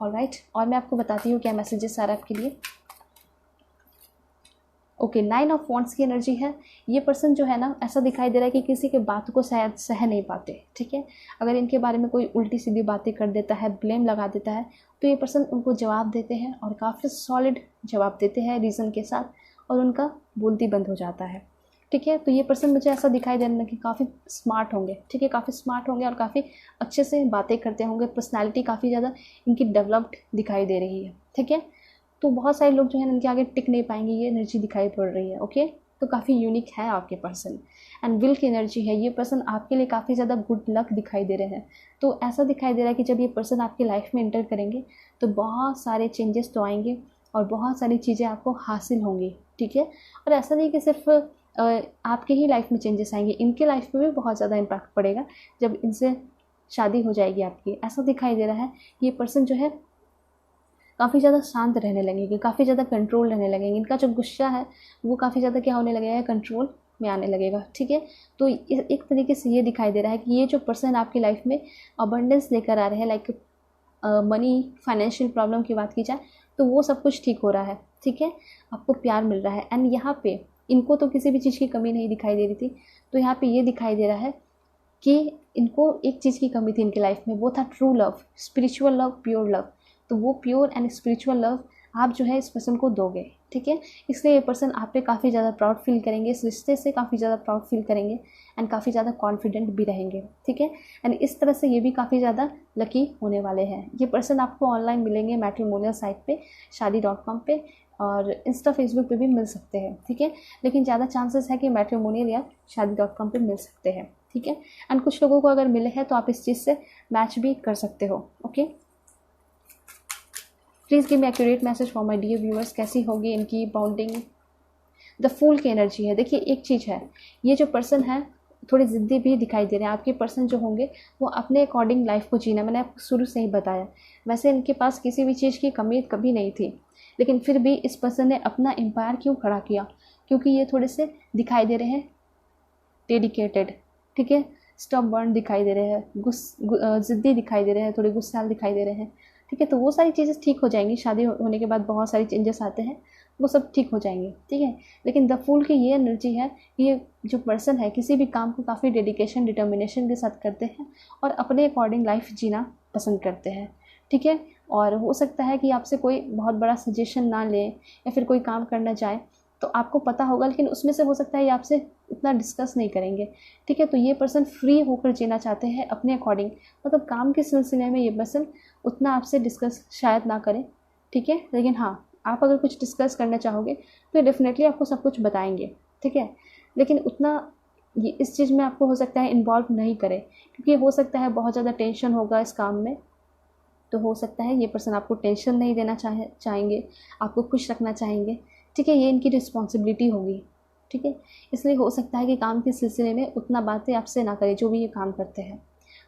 ऑलराइट। और मैं आपको बताती हूँ क्या मैसेजेस आ रहा है आपके लिए। ओके, 9 ऑफ वॉन्ड्स की एनर्जी है। ये पर्सन जो है ना, ऐसा दिखाई दे रहा है कि किसी के बात को शायद सह नहीं पाते, ठीक है। अगर इनके बारे में कोई उल्टी सीधी बातें कर देता है, ब्लेम लगा देता है, तो ये पर्सन उनको जवाब देते हैं और काफ़ी सॉलिड जवाब देते हैं रीज़न के साथ, और उनका बोलती बंद हो जाता है, ठीक है। तो ये पर्सन मुझे ऐसा दिखाई दे रहा है कि काफ़ी स्मार्ट होंगे, ठीक है, काफ़ी स्मार्ट होंगे और काफ़ी अच्छे से बातें करते होंगे। पर्सनैलिटी काफ़ी ज़्यादा इनकी डेवलप्ड दिखाई दे रही है, ठीक है। तो बहुत सारे लोग जो है इनके आगे टिक नहीं पाएंगे, ये एनर्जी दिखाई पड़ रही है, ओके। तो काफ़ी यूनिक है आपके पर्सन। एंड विल की एनर्जी है, ये पर्सन आपके लिए काफ़ी ज़्यादा गुड लक दिखाई दे रहे हैं। तो ऐसा दिखाई दे रहा है कि जब ये पर्सन आपकी लाइफ में इंटर करेंगे तो बहुत सारे चेंजेस तो आएंगे और बहुत सारी चीज़ें आपको हासिल होंगी, ठीक है। और ऐसा नहीं कि सिर्फ आपके ही लाइफ में चेंजेस आएंगे, इनके लाइफ में भी बहुत ज़्यादा इम्पैक्ट पड़ेगा जब इनसे शादी हो जाएगी आपकी। ऐसा दिखाई दे रहा है ये पर्सन जो है काफ़ी ज़्यादा शांत रहने लगेंगे, काफ़ी ज़्यादा कंट्रोल रहने लगेंगे। इनका जो गुस्सा है वो काफ़ी ज़्यादा क्या होने लगेगा, कंट्रोल में आने लगेगा, ठीक है। तो एक तरीके से ये दिखाई दे रहा है कि ये जो पर्सन आपकी लाइफ में अबंडेंस लेकर आ रहे हैं, लाइक मनी, फाइनेंशियल प्रॉब्लम की बात की जाए तो वो सब कुछ ठीक हो रहा है, ठीक है। आपको प्यार मिल रहा है। एंड यहाँ पे इनको तो किसी भी चीज़ की कमी नहीं दिखाई दे रही थी, तो यहाँ पे ये दिखाई दे रहा है कि इनको एक चीज़ की कमी थी इनकी लाइफ में, वो था true love, spiritual love, pure love. तो वो प्योर एंड स्पिरिचुअल लव आप जो है इस पर्सन को दोगे, ठीक है। इसलिए ये पर्सन आप पे काफ़ी ज़्यादा प्राउड फील करेंगे, इस रिश्ते से काफ़ी ज़्यादा प्राउड फील करेंगे एंड काफ़ी ज़्यादा कॉन्फिडेंट भी रहेंगे, ठीक है। एंड इस तरह से ये भी काफ़ी ज़्यादा लकी होने वाले हैं। ये पर्सन आपको ऑनलाइन मिलेंगे मैट्रिमोनियल साइट पे, shaadi.com पे, और इंस्टा फेसबुक पे भी मिल सकते हैं, ठीक है। लेकिन ज़्यादा चांसेस है कि मैट्रिमोनियल या shaadi.com पे मिल सकते हैं, ठीक है। एंड कुछ लोगों को अगर मिले हैं तो आप इस चीज़ से मैच भी कर सकते हो, okay. Please give me accurate message for my dear viewers, कैसी होगी इनकी बॉन्डिंग। द फूल की एनर्जी है। देखिए एक चीज़ है, ये जो पर्सन है थोड़े ज़िद्दी भी दिखाई दे रहे हैं। आपके पर्सन जो होंगे वो अपने अकॉर्डिंग लाइफ को जीना, मैंने आपको शुरू से ही बताया। वैसे इनके पास किसी भी चीज़ की कमी कभी नहीं थी, लेकिन फिर भी इस पर्सन ने अपना एम्पायर क्यों खड़ा किया? क्योंकि ये थोड़े से दिखाई दे रहे हैं डेडिकेटेड, ठीक है, स्टबर्न दिखाई दे रहे हैं, ज़िद्दी दिखाई दे रहे हैं, थोड़े गुस्सैल दिखाई दे रहे हैं, ठीक है। तो वो सारी चीज़ें ठीक हो जाएंगी, शादी होने के बाद बहुत सारी चेंजेस आते हैं, वो सब ठीक हो जाएंगे, ठीक है। लेकिन द फूल की ये एनर्जी है, ये जो पर्सन है किसी भी काम को काफ़ी डेडिकेशन, डिटर्मिनेशन के साथ करते हैं और अपने अकॉर्डिंग लाइफ जीना पसंद करते हैं, ठीक है। और हो सकता है कि आपसे कोई बहुत बड़ा सजेशन ना ले या फिर कोई काम करना चाहे तो आपको पता होगा, लेकिन उसमें से हो सकता है ये आपसे उतना डिस्कस नहीं करेंगे। ठीक है, तो ये पर्सन फ्री होकर जीना चाहते हैं अपने अकॉर्डिंग, मतलब काम के सिलसिले में ये पर्सन उतना आपसे डिस्कस शायद ना करें। ठीक है, लेकिन हाँ, आप अगर कुछ डिस्कस करना चाहोगे तो डेफिनेटली आपको सब कुछ बताएंगे। ठीक है, लेकिन उतना ये इस चीज़ में आपको हो सकता है इन्वॉल्व नहीं करें, क्योंकि हो सकता है बहुत ज़्यादा टेंशन होगा इस काम में। तो हो सकता है ये पर्सन आपको टेंशन नहीं देना चाहेंगे, आपको खुश रखना चाहेंगे। ठीक है, ये इनकी रिस्पॉन्सिबिलिटी होगी। ठीक है, इसलिए हो सकता है कि काम के सिलसिले में उतना बातें आपसे ना करें जो भी ये काम करते हैं।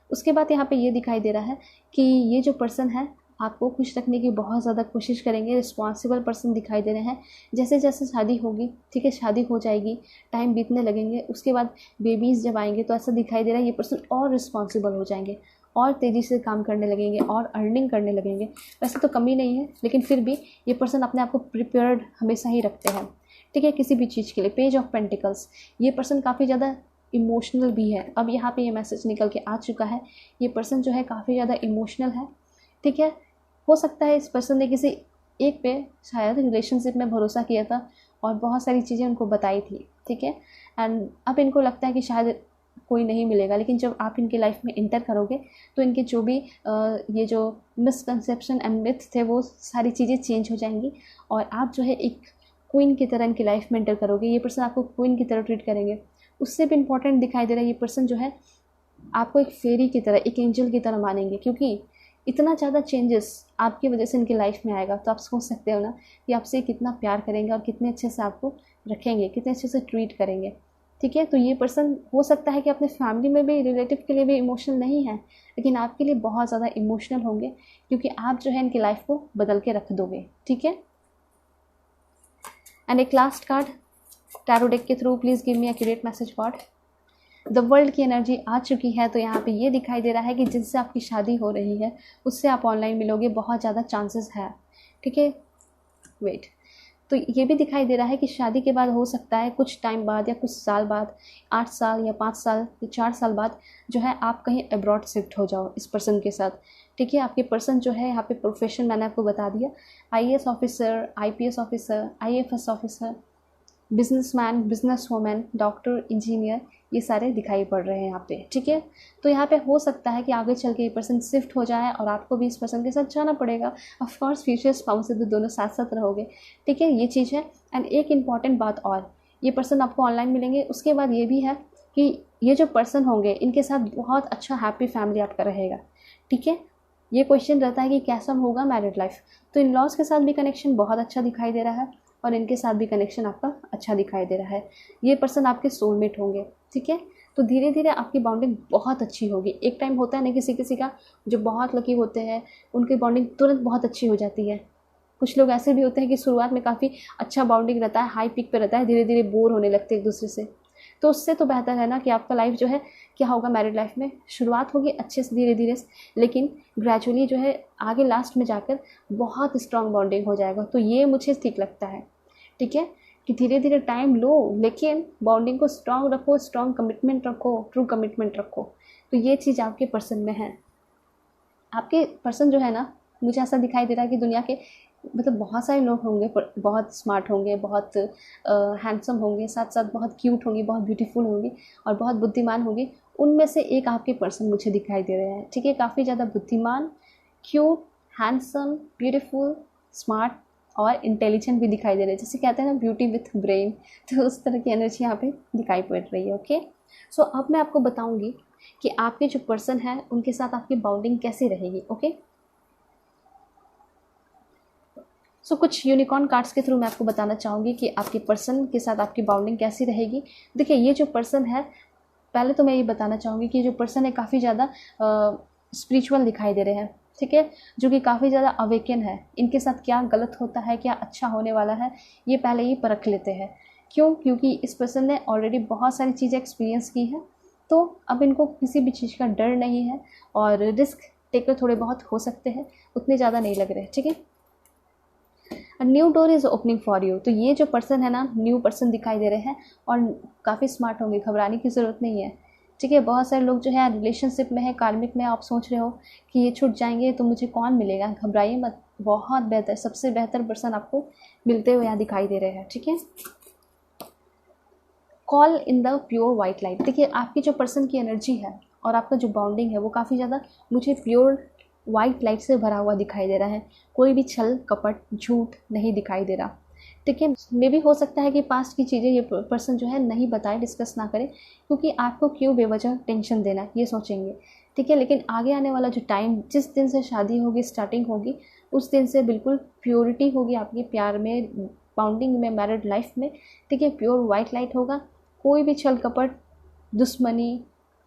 उसके बाद यहाँ पे ये दिखाई दे रहा है कि ये जो पर्सन है आपको खुश रखने की बहुत ज़्यादा कोशिश करेंगे, रिस्पॉन्सिबल पर्सन दिखाई दे रहे हैं। जैसे जैसे शादी होगी, ठीक है, शादी हो जाएगी, टाइम बीतने लगेंगे, उसके बाद बेबीज़ जब आएंगे तो ऐसा दिखाई दे रहा है ये पर्सन और रिस्पॉन्सिबल हो जाएंगे, और तेज़ी से काम करने लगेंगे और अर्निंग करने लगेंगे। वैसे तो कमी नहीं है, लेकिन फिर भी ये पर्सन अपने आप को प्रिपेयर्ड हमेशा ही रखते हैं। ठीक है, किसी भी चीज़ के लिए। पेज ऑफ पेंटिकल्स, ये पर्सन काफ़ी ज़्यादा इमोशनल भी है। अब यहाँ पे ये मैसेज निकल के आ चुका है, ये पर्सन जो है काफ़ी ज़्यादा इमोशनल है। ठीक है, हो सकता है इस पर्सन ने किसी एक पे शायद रिलेशनशिप में भरोसा किया था और बहुत सारी चीज़ें उनको बताई थी। ठीक है, एंड अब इनको लगता है कि शायद कोई नहीं मिलेगा, लेकिन जब आप इनके लाइफ में इंटर करोगे तो इनके जो भी ये जो मिसकंसेप्शन एंड मिथ थे वो सारी चीज़ें चेंज हो जाएंगी और आप जो है एक क्वीन की तरह इनकी लाइफ में इंटर करोगे। ये पर्सन आपको क्वीन की तरह ट्रीट करेंगे। उससे भी इम्पॉर्टेंट दिखाई दे रहा है ये पर्सन जो है आपको एक फेरी की तरह, एक एंजल की तरह मानेंगे, क्योंकि इतना ज़्यादा चेंजेस आपकी वजह से इनकी लाइफ में आएगा। तो आप सोच सकते हो ना कि आपसे कितना प्यार करेंगे और कितने अच्छे से आपको रखेंगे, कितने अच्छे से ट्रीट करेंगे। ठीक है, तो ये पर्सन हो सकता है कि अपने फैमिली में भी, रिलेटिव के लिए भी इमोशनल नहीं है, लेकिन आपके लिए बहुत ज़्यादा इमोशनल होंगे, क्योंकि आप जो है इनकी लाइफ को बदल के रख दोगे। ठीक है, एंड एक लास्ट कार्ड टैरो डेक के through, please give me accurate message God. The world की एनर्जी आ चुकी है। तो यहाँ पे ये दिखाई दे रहा है कि जिनसे आपकी शादी हो रही है उससे आप ऑनलाइन मिलोगे, बहुत ज़्यादा चांसेस है। ठीक है, वेट, तो ये भी दिखाई दे रहा है कि शादी के बाद हो सकता है कुछ टाइम बाद या कुछ साल बाद, 8 साल या 5 साल या 4 साल बाद जो है आप कहीं अब्रॉड शिफ्ट हो जाओ इस पर्सन के साथ। ठीक है, आपके पर्सन जो है यहाँ पे प्रोफेशन मैंने आपको बता दिया, IAS officer, IPS officer, IFS officer, businessman, business women, doctor, engineer, ये सारे दिखाई पड़ रहे हैं यहाँ पे। ठीक है, तो यहाँ पे हो सकता है कि आगे चल के ये पर्सन शिफ्ट हो जाए और आपको भी इस पर्सन के साथ जाना पड़ेगा। ऑफ कोर्स फ्यूचर स्पाउस से तो दोनों साथ साथ रहोगे। ठीक है, ये चीज़ है। एंड एक इम्पॉर्टेंट बात और, ये पर्सन आपको ऑनलाइन मिलेंगे। उसके बाद ये भी है कि ये जो पर्सन होंगे इनके साथ बहुत अच्छा हैप्पी फैमिली आपका रहेगा। ठीक है, ये क्वेश्चन रहता है कि कैसा होगा मैरिड लाइफ, तो इन लॉज के साथ भी कनेक्शन बहुत अच्छा दिखाई दे रहा है और इनके साथ भी कनेक्शन आपका अच्छा दिखाई दे रहा है। ये पर्सन आपके सोलमेट होंगे। ठीक है, तो धीरे धीरे आपकी बॉन्डिंग बहुत अच्छी होगी। एक टाइम होता है ना किसी किसी का जो बहुत लकी होते हैं उनकी बॉन्डिंग तुरंत बहुत अच्छी हो जाती है। कुछ लोग ऐसे भी होते हैं कि शुरुआत में काफ़ी अच्छा बॉन्डिंग रहता है, हाई पीक पे रहता है, धीरे धीरे बोर होने लगते हैं एक दूसरे से। तो उससे तो बेहतर है ना कि आपका लाइफ जो है क्या होगा, मैरिड लाइफ में शुरुआत होगी अच्छे से धीरे धीरे, लेकिन ग्रेजुअली जो है आगे लास्ट में जाकर बहुत स्ट्रॉन्ग बॉन्डिंग हो जाएगा। तो ये मुझे ठीक लगता है। ठीक है, कि धीरे धीरे टाइम लो लेकिन बॉन्डिंग को स्ट्रॉन्ग रखो, स्ट्रॉन्ग कमिटमेंट रखो, ट्रू कमिटमेंट रखो। तो ये चीज़ आपके पर्सन में है। आपके पर्सन जो है ना, मुझे ऐसा दिखाई दे रहा है कि दुनिया के मतलब बहुत सारे लोग होंगे, बहुत स्मार्ट होंगे, बहुत हैंडसम होंगे, साथ साथ बहुत क्यूट होंगी, बहुत ब्यूटीफुल होंगी और बहुत बुद्धिमान होंगी। उनमें से एक आपके पर्सन मुझे दिखाई दे रहे हैं। ठीक है, काफ़ी ज़्यादा बुद्धिमान, क्यूट, हैंडसम, ब्यूटीफुल, स्मार्ट और इंटेलिजेंट भी दिखाई दे रहे हैं। जैसे कहते हैं ना ब्यूटी विथ ब्रेन, तो उस तरह की एनर्जी यहाँ पे दिखाई पड़ रही है। ओके, सो अब मैं आपको बताऊंगी कि आपके जो पर्सन है उनके साथ आपकी बाउंडिंग कैसे रहेगी। ओके, सो कुछ यूनिकॉर्न कार्ड्स के थ्रू मैं आपको बताना चाहूँगी कि आपके पर्सन के साथ आपकी बाउंडिंग कैसी रहेगी। देखिए, ये जो पर्सन है, पहले तो मैं ये बताना चाहूँगी कि जो पर्सन है काफ़ी ज़्यादा स्पिरिचुअल दिखाई दे रहे हैं। ठीक है, जो कि काफ़ी ज़्यादा अवेकन है। इनके साथ क्या गलत होता है, क्या अच्छा होने वाला है, ये पहले ही परख लेते हैं। क्यों? क्योंकि इस पर्सन ने ऑलरेडी बहुत सारी चीज़ें एक्सपीरियंस की है, तो अब इनको किसी भी चीज़ का डर नहीं है और रिस्क टेकर थोड़े बहुत हो सकते हैं, उतने ज़्यादा नहीं लग रहे। ठीक है, new door is opening for you. तो ये जो पर्सन है ना, न्यू पर्सन दिखाई दे रहे हैं और काफ़ी स्मार्ट होंगे, घबराने की ज़रूरत नहीं है। ठीक है। बहुत सारे लोग जो है रिलेशनशिप में है, कार्मिक में, आप सोच रहे हो कि ये छूट जाएंगे तो मुझे कौन मिलेगा, घबराइए मत, बहुत बेहतर, सबसे बेहतर पर्सन आपको मिलते हुए यहाँ दिखाई दे रहे हैं, ठीक है। Call in the pure white light. देखिए आपकी जो पर्सन की एनर्जी है और आपका जो बॉन्डिंग है वो काफ़ी ज़्यादा मुझे प्योर वाइट लाइट से भरा हुआ दिखाई दे रहा है। कोई भी छल कपट झूठ नहीं दिखाई दे रहा, ठीक है। मे भी हो सकता है कि पास्ट की चीज़ें ये पर्सन जो है नहीं बताए, डिस्कस ना करे, क्योंकि आपको क्यों बेवजह टेंशन देना, ये सोचेंगे, ठीक है। लेकिन आगे आने वाला जो टाइम, जिस दिन से शादी होगी, स्टार्टिंग होगी, उस दिन से बिल्कुल प्योरिटी होगी आपकी प्यार में, बाउंडिंग में, मैरिड लाइफ में, ठीक है। प्योर वाइट लाइट होगा, कोई भी छल कपट, दुश्मनी,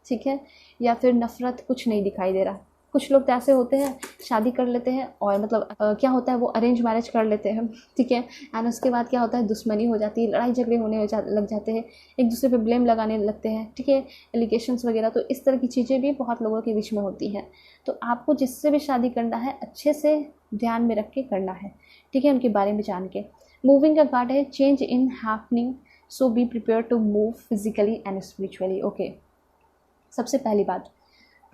ठीक है, या फिर नफ़रत कुछ नहीं दिखाई दे रहा। कुछ लोग तो ऐसे होते हैं शादी कर लेते हैं और मतलब क्या होता है वो अरेंज मैरिज कर लेते हैं, ठीक है, एंड उसके बाद क्या होता है दुश्मनी हो जाती है, लड़ाई झगड़े होने लग जाते हैं, एक दूसरे पे ब्लेम लगाने लगते हैं, ठीक है, एलिगेशंस वगैरह। तो इस तरह की चीज़ें भी बहुत लोगों के बीच में होती हैं। तो आपको जिससे भी शादी करना है अच्छे से ध्यान में रख के करना है, ठीक है, उनके बारे में जान के। मूविंग का कार्ड है, change in happening, so be prepare to move physically and spiritually. Okay, सबसे पहली बात,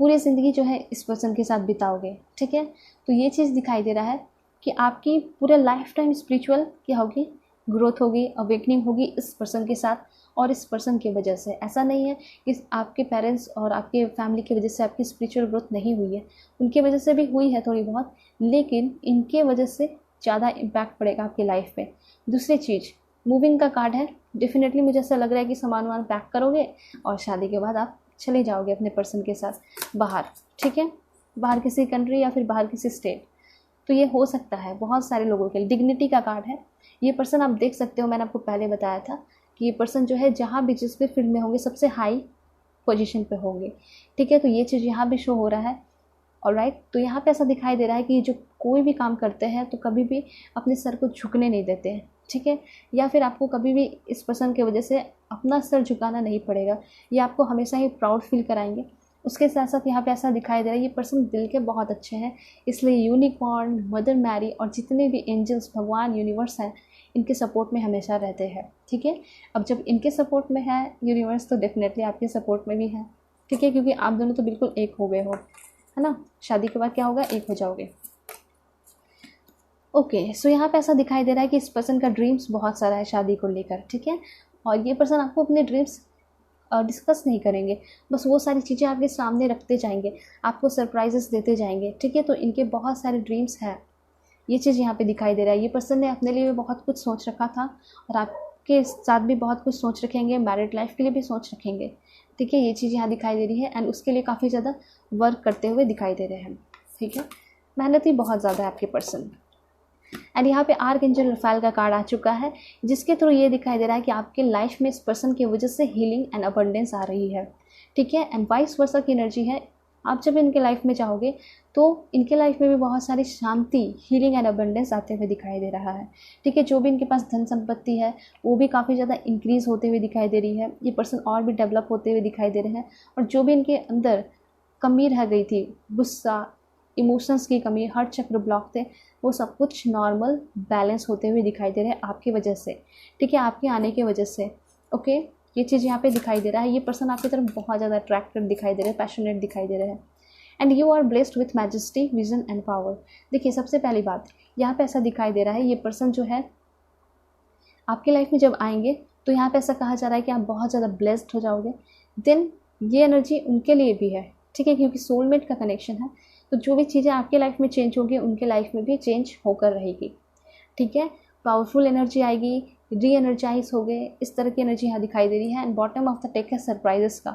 पूरी ज़िंदगी जो है इस पर्सन के साथ बिताओगे, ठीक है। तो ये चीज़ दिखाई दे रहा है कि आपकी पूरे लाइफ टाइम स्पिरिचुअल क्या होगी, ग्रोथ होगी, अवेकनिंग होगी इस पर्सन के साथ और इस पर्सन की वजह से। ऐसा नहीं है कि आपके पेरेंट्स और आपके फैमिली की वजह से आपकी स्पिरिचुअल ग्रोथ नहीं हुई है, उनकी वजह से भी हुई है थोड़ी बहुत, लेकिन इनके वजह से ज़्यादा इम्पैक्ट पड़ेगा आपकी लाइफ पे। दूसरी चीज़, मूविंग का कार्ड है, डेफिनेटली मुझे ऐसा लग रहा है कि सामान वामान पैक करोगे और शादी के बाद आप चले जाओगे अपने पर्सन के साथ बाहर, ठीक है, बाहर किसी कंट्री या फिर बाहर किसी स्टेट। तो ये हो सकता है बहुत सारे लोगों के लिए। डिग्निटी का कार्ड है, ये पर्सन आप देख सकते हो, मैंने आपको पहले बताया था कि ये पर्सन जो है जहाँ भी जिस भी फील्ड में होंगे सबसे हाई पोजीशन पे होंगे, ठीक है। तो ये चीज़ यहाँ भी शो हो रहा है, ऑलराइट। तो यहाँ पे ऐसा दिखाई दे रहा है कि जो कोई भी काम करते हैं तो कभी भी अपने सर को झुकने नहीं देते हैं, ठीक है, या फिर आपको कभी भी इस पर्सन की वजह से अपना सर झुकाना नहीं पड़ेगा, ये आपको हमेशा ही प्राउड फील कराएंगे। उसके साथ साथ यहाँ पे ऐसा दिखाई दे रहा है ये पर्सन दिल के बहुत अच्छे हैं, इसलिए यूनिकॉर्न, मदर मैरी और जितने भी एंजल्स, भगवान, यूनिवर्स हैं, इनके सपोर्ट में हमेशा रहते हैं, ठीक है। अब जब इनके सपोर्ट में है यूनिवर्स तो डेफिनेटली आपके सपोर्ट में भी है, ठीक है, क्योंकि आप दोनों तो बिल्कुल एक हो गए हो, है ना। शादी के बाद क्या होगा, एक हो जाओगे। ओके, सो यहाँ पे ऐसा दिखाई दे रहा है कि इस पर्सन का ड्रीम्स बहुत सारा है शादी को लेकर, ठीक है, और ये पर्सन आपको अपने ड्रीम्स डिस्कस नहीं करेंगे, बस वो सारी चीज़ें आपके सामने रखते जाएंगे, आपको सरप्राइजेस देते जाएंगे, ठीक है। तो इनके बहुत सारे ड्रीम्स हैं, ये चीज़ यहाँ पे दिखाई दे रहा है। ये पर्सन ने अपने लिए बहुत कुछ सोच रखा था और आपके साथ भी बहुत कुछ सोच रखेंगे, मैरिड लाइफ के लिए भी सोच रखेंगे, ठीक है। ये चीज़ यहाँ दिखाई दे रही है एंड उसके लिए काफ़ी ज़्यादा वर्क करते हुए दिखाई दे रहे हैं, ठीक है। मेहनती बहुत ज़्यादा है आपके पर्सन। एंड यहाँ पे आर्कएंजल रफाएल का कार्ड आ चुका है, जिसके थ्रू ये दिखाई दे रहा है कि आपके लाइफ में इस पर्सन की वजह से हीलिंग एंड अबंडेंस आ रही है, ठीक है। एंड वाइस वर्सा की एनर्जी है, आप जब इनके लाइफ में जाओगे तो इनके लाइफ में भी बहुत सारी शांति, हीलिंग एंड अबंडेंस आते हुए दिखाई दे रहा है, ठीक है। जो भी इनके पास धन संपत्ति है वो भी काफ़ी ज़्यादा इंक्रीज़ होते हुए दिखाई दे रही है, ये पर्सन और भी डेवलप होते हुए दिखाई दे रहे हैं। और जो भी इनके अंदर कमी रह गई थी, गुस्सा, इमोशंस की कमी, हर्ट चक्र ब्लॉक थे, वो सब कुछ नॉर्मल बैलेंस होते हुए दिखाई दे रहे हैं आपकी वजह से, ठीक है, आपके आने की वजह से। ओके, ये चीज़ यहाँ पे दिखाई दे रहा है। ये पर्सन आपकी तरफ बहुत ज़्यादा अट्रैक्टेड दिखाई दे रहे हैं, पैशनेट दिखाई दे रहे हैं। And you are blessed with majesty, vision and power. देखिए सबसे पहली बात यहाँ पे ऐसा दिखाई दे रहा है, ये पर्सन जो है आपकी लाइफ में जब आएंगे तो यहाँ पे ऐसा कहा जा रहा है कि आप बहुत ज़्यादा ब्लेस्ड हो जाओगे। देन ये एनर्जी उनके लिए भी है, ठीक है, क्योंकि सोलमेट का कनेक्शन है। तो जो भी चीज़ें आपके लाइफ में चेंज होगी उनके लाइफ में भी चेंज होकर रहेगी, ठीक है। पावरफुल एनर्जी आएगी, री एनर्जाइज हो गए, इस तरह की एनर्जी यहाँ दिखाई दे रही है। And bottom of the deck है सरप्राइजेस का।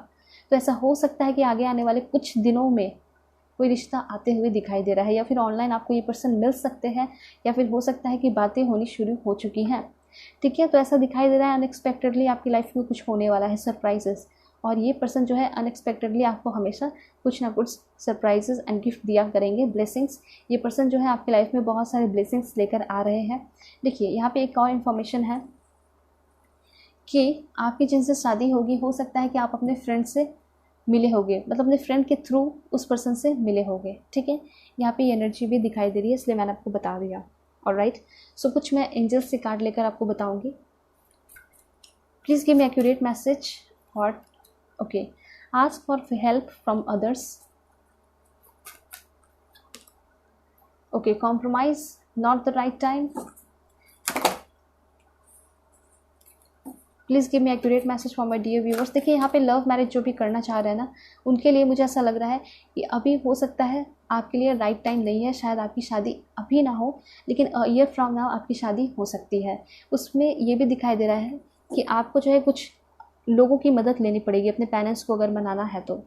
तो ऐसा हो सकता है कि आगे आने वाले कुछ दिनों में कोई रिश्ता आते हुए दिखाई दे रहा है, या फिर ऑनलाइन आपको ये पर्सन मिल सकते हैं, या फिर हो सकता है कि बातें होनी शुरू हो चुकी हैं, ठीक है। तो ऐसा दिखाई दे रहा है अनएक्सपेक्टेडली आपकी लाइफ में कुछ होने वाला है, सरप्राइजेस। और ये पर्सन जो है अनएक्सपेक्टेडली आपको हमेशा कुछ ना कुछ सरप्राइजेस एंड गिफ्ट दिया करेंगे, ब्लेसिंग्स। ये पर्सन जो है आपकी लाइफ में बहुत सारे ब्लेसिंग्स लेकर आ रहे हैं। देखिए यहाँ पे एक और इन्फॉर्मेशन है कि आपकी जिनसे शादी होगी, हो सकता है कि आप अपने फ्रेंड से मिले होंगे, मतलब अपने फ्रेंड के थ्रू उस पर्सन से मिले होंगे, ठीक है। यहाँ पे ये एनर्जी भी दिखाई दे रही है, इसलिए मैंने आपको बता दिया, ऑलराइट। सो कुछ मैं एंजल्स से कार्ड लेकर आपको बताऊँगी। Please give me accurate message और okay, ask for help from others, okay, compromise not the right time, please give me accurate message for my dear viewers. देखिए यहाँ पे लव मैरिज जो भी करना चाह रहे हैं ना, उनके लिए मुझे ऐसा लग रहा है कि अभी हो सकता है आपके लिए राइट टाइम नहीं है, शायद आपकी शादी अभी ना हो, लेकिन ईयर फ्रॉम नाउ आपकी शादी हो सकती है। उसमें ये भी दिखाई दे रहा है कि आपको जो है कुछ लोगों की मदद लेनी पड़ेगी अपने पेरेंट्स को अगर मनाना है तो,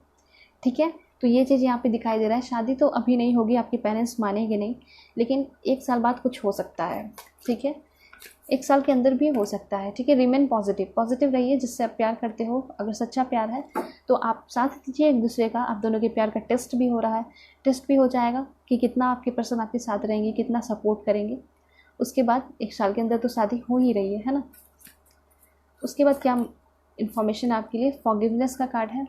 ठीक है। तो ये चीज़ यहाँ पे दिखाई दे रहा है। शादी तो अभी नहीं होगी, आपके पेरेंट्स मानेंगे नहीं, लेकिन 1 साल बाद कुछ हो सकता है, ठीक है, 1 साल के अंदर भी हो सकता है, ठीक है। रिमेन पॉजिटिव, पॉजिटिव रहिए। जिससे आप प्यार करते हो, अगर सच्चा प्यार है तो आप साथ दीजिए एक दूसरे का। आप दोनों के प्यार का टेस्ट भी हो रहा है, टेस्ट भी हो जाएगा कि कितना आपके पर्सन आपके साथ रहेंगे, कितना सपोर्ट करेंगे। उसके बाद 1 साल के अंदर तो शादी हो ही रही है ना। उसके बाद क्या इन्फॉर्मेशन आपके लिए, फॉरगिवनेस का कार्ड है,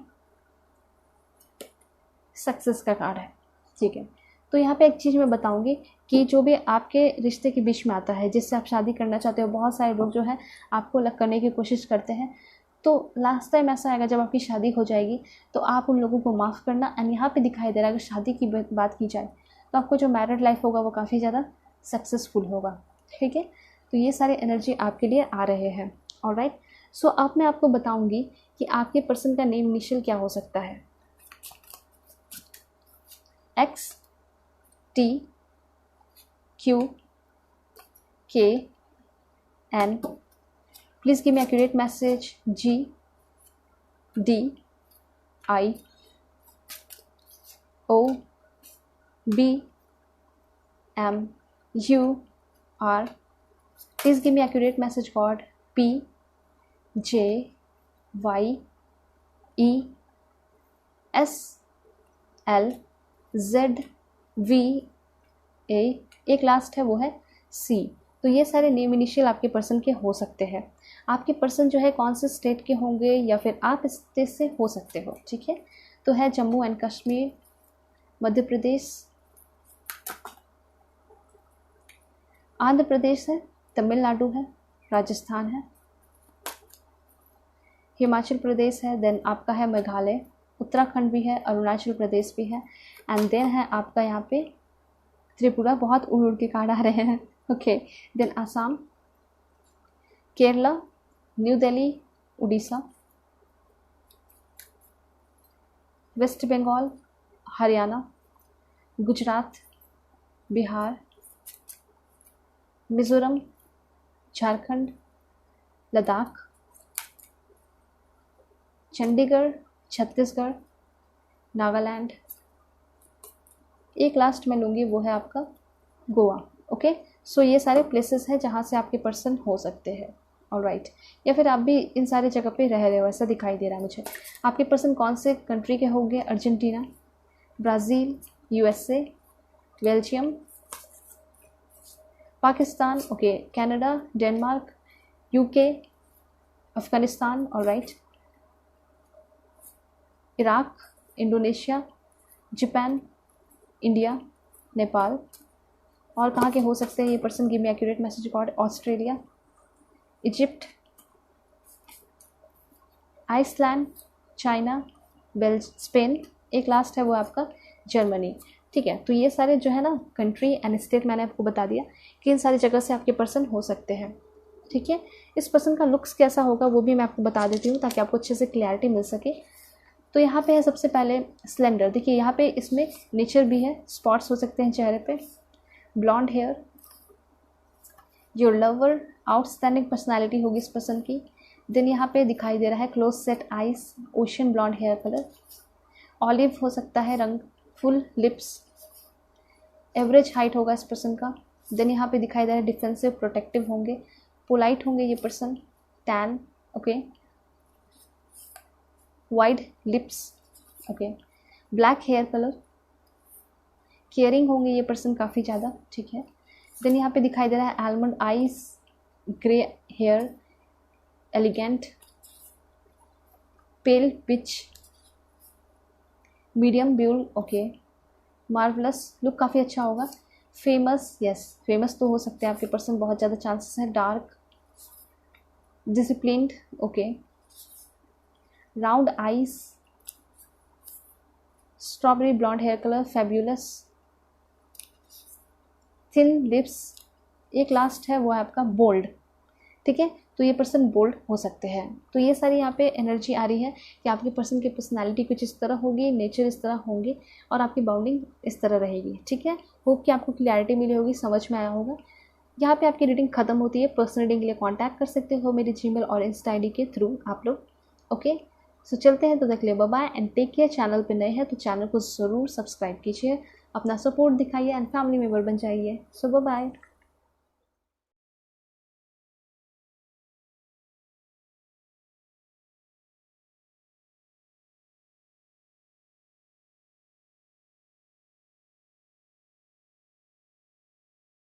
सक्सेस का कार्ड है, ठीक है। तो यहाँ पे एक चीज़ मैं बताऊँगी कि जो भी आपके रिश्ते के बीच में आता है, जिससे आप शादी करना चाहते हो, बहुत सारे लोग जो है आपको अलग करने की कोशिश करते हैं, तो लास्ट टाइम ऐसा आएगा जब आपकी शादी हो जाएगी तो आप उन लोगों को माफ़ करना। एंड यहाँ पे दिखाई दे रहा है अगर शादी की बात की जाए तो आपको जो मैरिड लाइफ होगा वो काफ़ी ज़्यादा सक्सेसफुल होगा, ठीक है। तो ये सारे एनर्जी आपके लिए आ रहे हैं, ऑलराइट। सो अब मैं आपको बताऊँगी कि आपके पर्सन का नेम इनिशियल क्या हो सकता है। X, T, Q, K, N, please give me accurate message. G, D, I, O, B, M, U, R, please give me accurate message God. P, J, Y, E, S, L, Z, V, A, एक लास्ट है वो है सी। तो ये सारे नेम इनिशियल आपके पर्सन के हो सकते हैं। आपके पर्सन जो है कौन से स्टेट के होंगे या फिर आप इस स्टेट से हो सकते हो, ठीक है। तो है जम्मू एंड कश्मीर, मध्य प्रदेश, आंध्र प्रदेश है, तमिलनाडु है, राजस्थान है, हिमाचल प्रदेश है, देन आपका है मेघालय, उत्तराखंड भी है, अरुणाचल प्रदेश भी है, एंड देन है आपका यहाँ पे त्रिपुरा। बहुत उड़ उड़ के कार्ड आ रहे हैं, ओके। देन आसाम, केरला, न्यू दिल्ली, उड़ीसा, वेस्ट बंगाल, हरियाणा, गुजरात, बिहार, मिज़ोरम, झारखंड, लद्दाख, चंडीगढ़, छत्तीसगढ़, नागालैंड, एक लास्ट मैं लूँगी वो है आपका गोवा, ओके। सो ये सारे प्लेसेस हैं जहाँ से आपके पर्सन हो सकते हैं, ऑलराइट। या फिर आप भी इन सारे जगह पे रह रहे हो, ऐसा दिखाई दे रहा है मुझे। आपके पर्सन कौन से कंट्री के होंगे? Argentina, Brazil, USA, Belgium, Pakistan, okay, Canada, Denmark, UK, Afghanistan, alright, Iraq, Indonesia, Japan, India, Nepal. और कहाँ के हो सकते हैं ये person? Give me accurate message God. Australia, Egypt, Iceland, China, Spain, एक लास्ट है वो आपका जर्मनी, ठीक है। तो ये सारे जो है ना कंट्री एंड स्टेट मैंने आपको बता दिया कि इन सारी जगह से आपके पर्सन हो सकते हैं, ठीक है। इस पर्सन का लुक्स कैसा होगा वो भी मैं आपको बता देती हूँ ताकि आपको अच्छे से क्लैरिटी मिल सके। तो यहाँ पे है सबसे पहले स्लेंडर। देखिए यहाँ पे इसमें नेचर भी है, स्पॉट्स हो सकते हैं चेहरे पे, blonde hair, your lover, outstanding personality होगी इस पर्सन की। देन यहाँ पे दिखाई दे रहा है close set eyes, ocean blonde hair colour, olive हो सकता है रंग, फुल लिप्स, एवरेज हाइट होगा इस पर्सन का। देन यहाँ पे दिखाई दे रहा है डिफेंसिव, प्रोटेक्टिव होंगे, पोलाइट होंगे ये person, tan, okay, wide lips, okay, black hair colour, caring होंगे ये पर्सन काफ़ी ज़्यादा, ठीक है। देन यहाँ पे दिखाई दे रहा है almond eyes, grey hair, elegant, pale pitch, medium build, okay, marvellous, look काफ़ी अच्छा होगा, फेमस, यस फेमस तो हो सकते हैं आपके पर्सन, बहुत ज़्यादा चांसेस हैं, dark, disciplined, okay, round eyes, strawberry blonde hair colour, fabulous, thin lips, एक लास्ट है वो है आपका बोल्ड। ठीक है, तो ये पर्सन बोल्ड हो सकते हैं। तो ये सारी यहाँ पे एनर्जी आ रही है कि आपके पर्सन की पर्सनालिटी कुछ इस तरह होगी, नेचर इस तरह होंगे और आपकी बाउंडिंग इस तरह रहेगी। ठीक है, होप कि आपको क्लैरिटी मिली होगी, समझ में आया होगा। यहाँ पे आपकी रीडिंग खत्म होती है। पर्सनल रीडिंग के लिए कांटेक्ट कर सकते हो मेरे जीमेल और इंस्टा आईडी के थ्रू आप लोग। ओके, सो चलते हैं, तो तक के लिए bye bye and take care. Channel पे नए हैं तो चैनल को ज़रूर सब्सक्राइब कीजिए, अपना सपोर्ट दिखाइए एंड फैमिली मेम्बर बन जाइए। सो बाय बाय।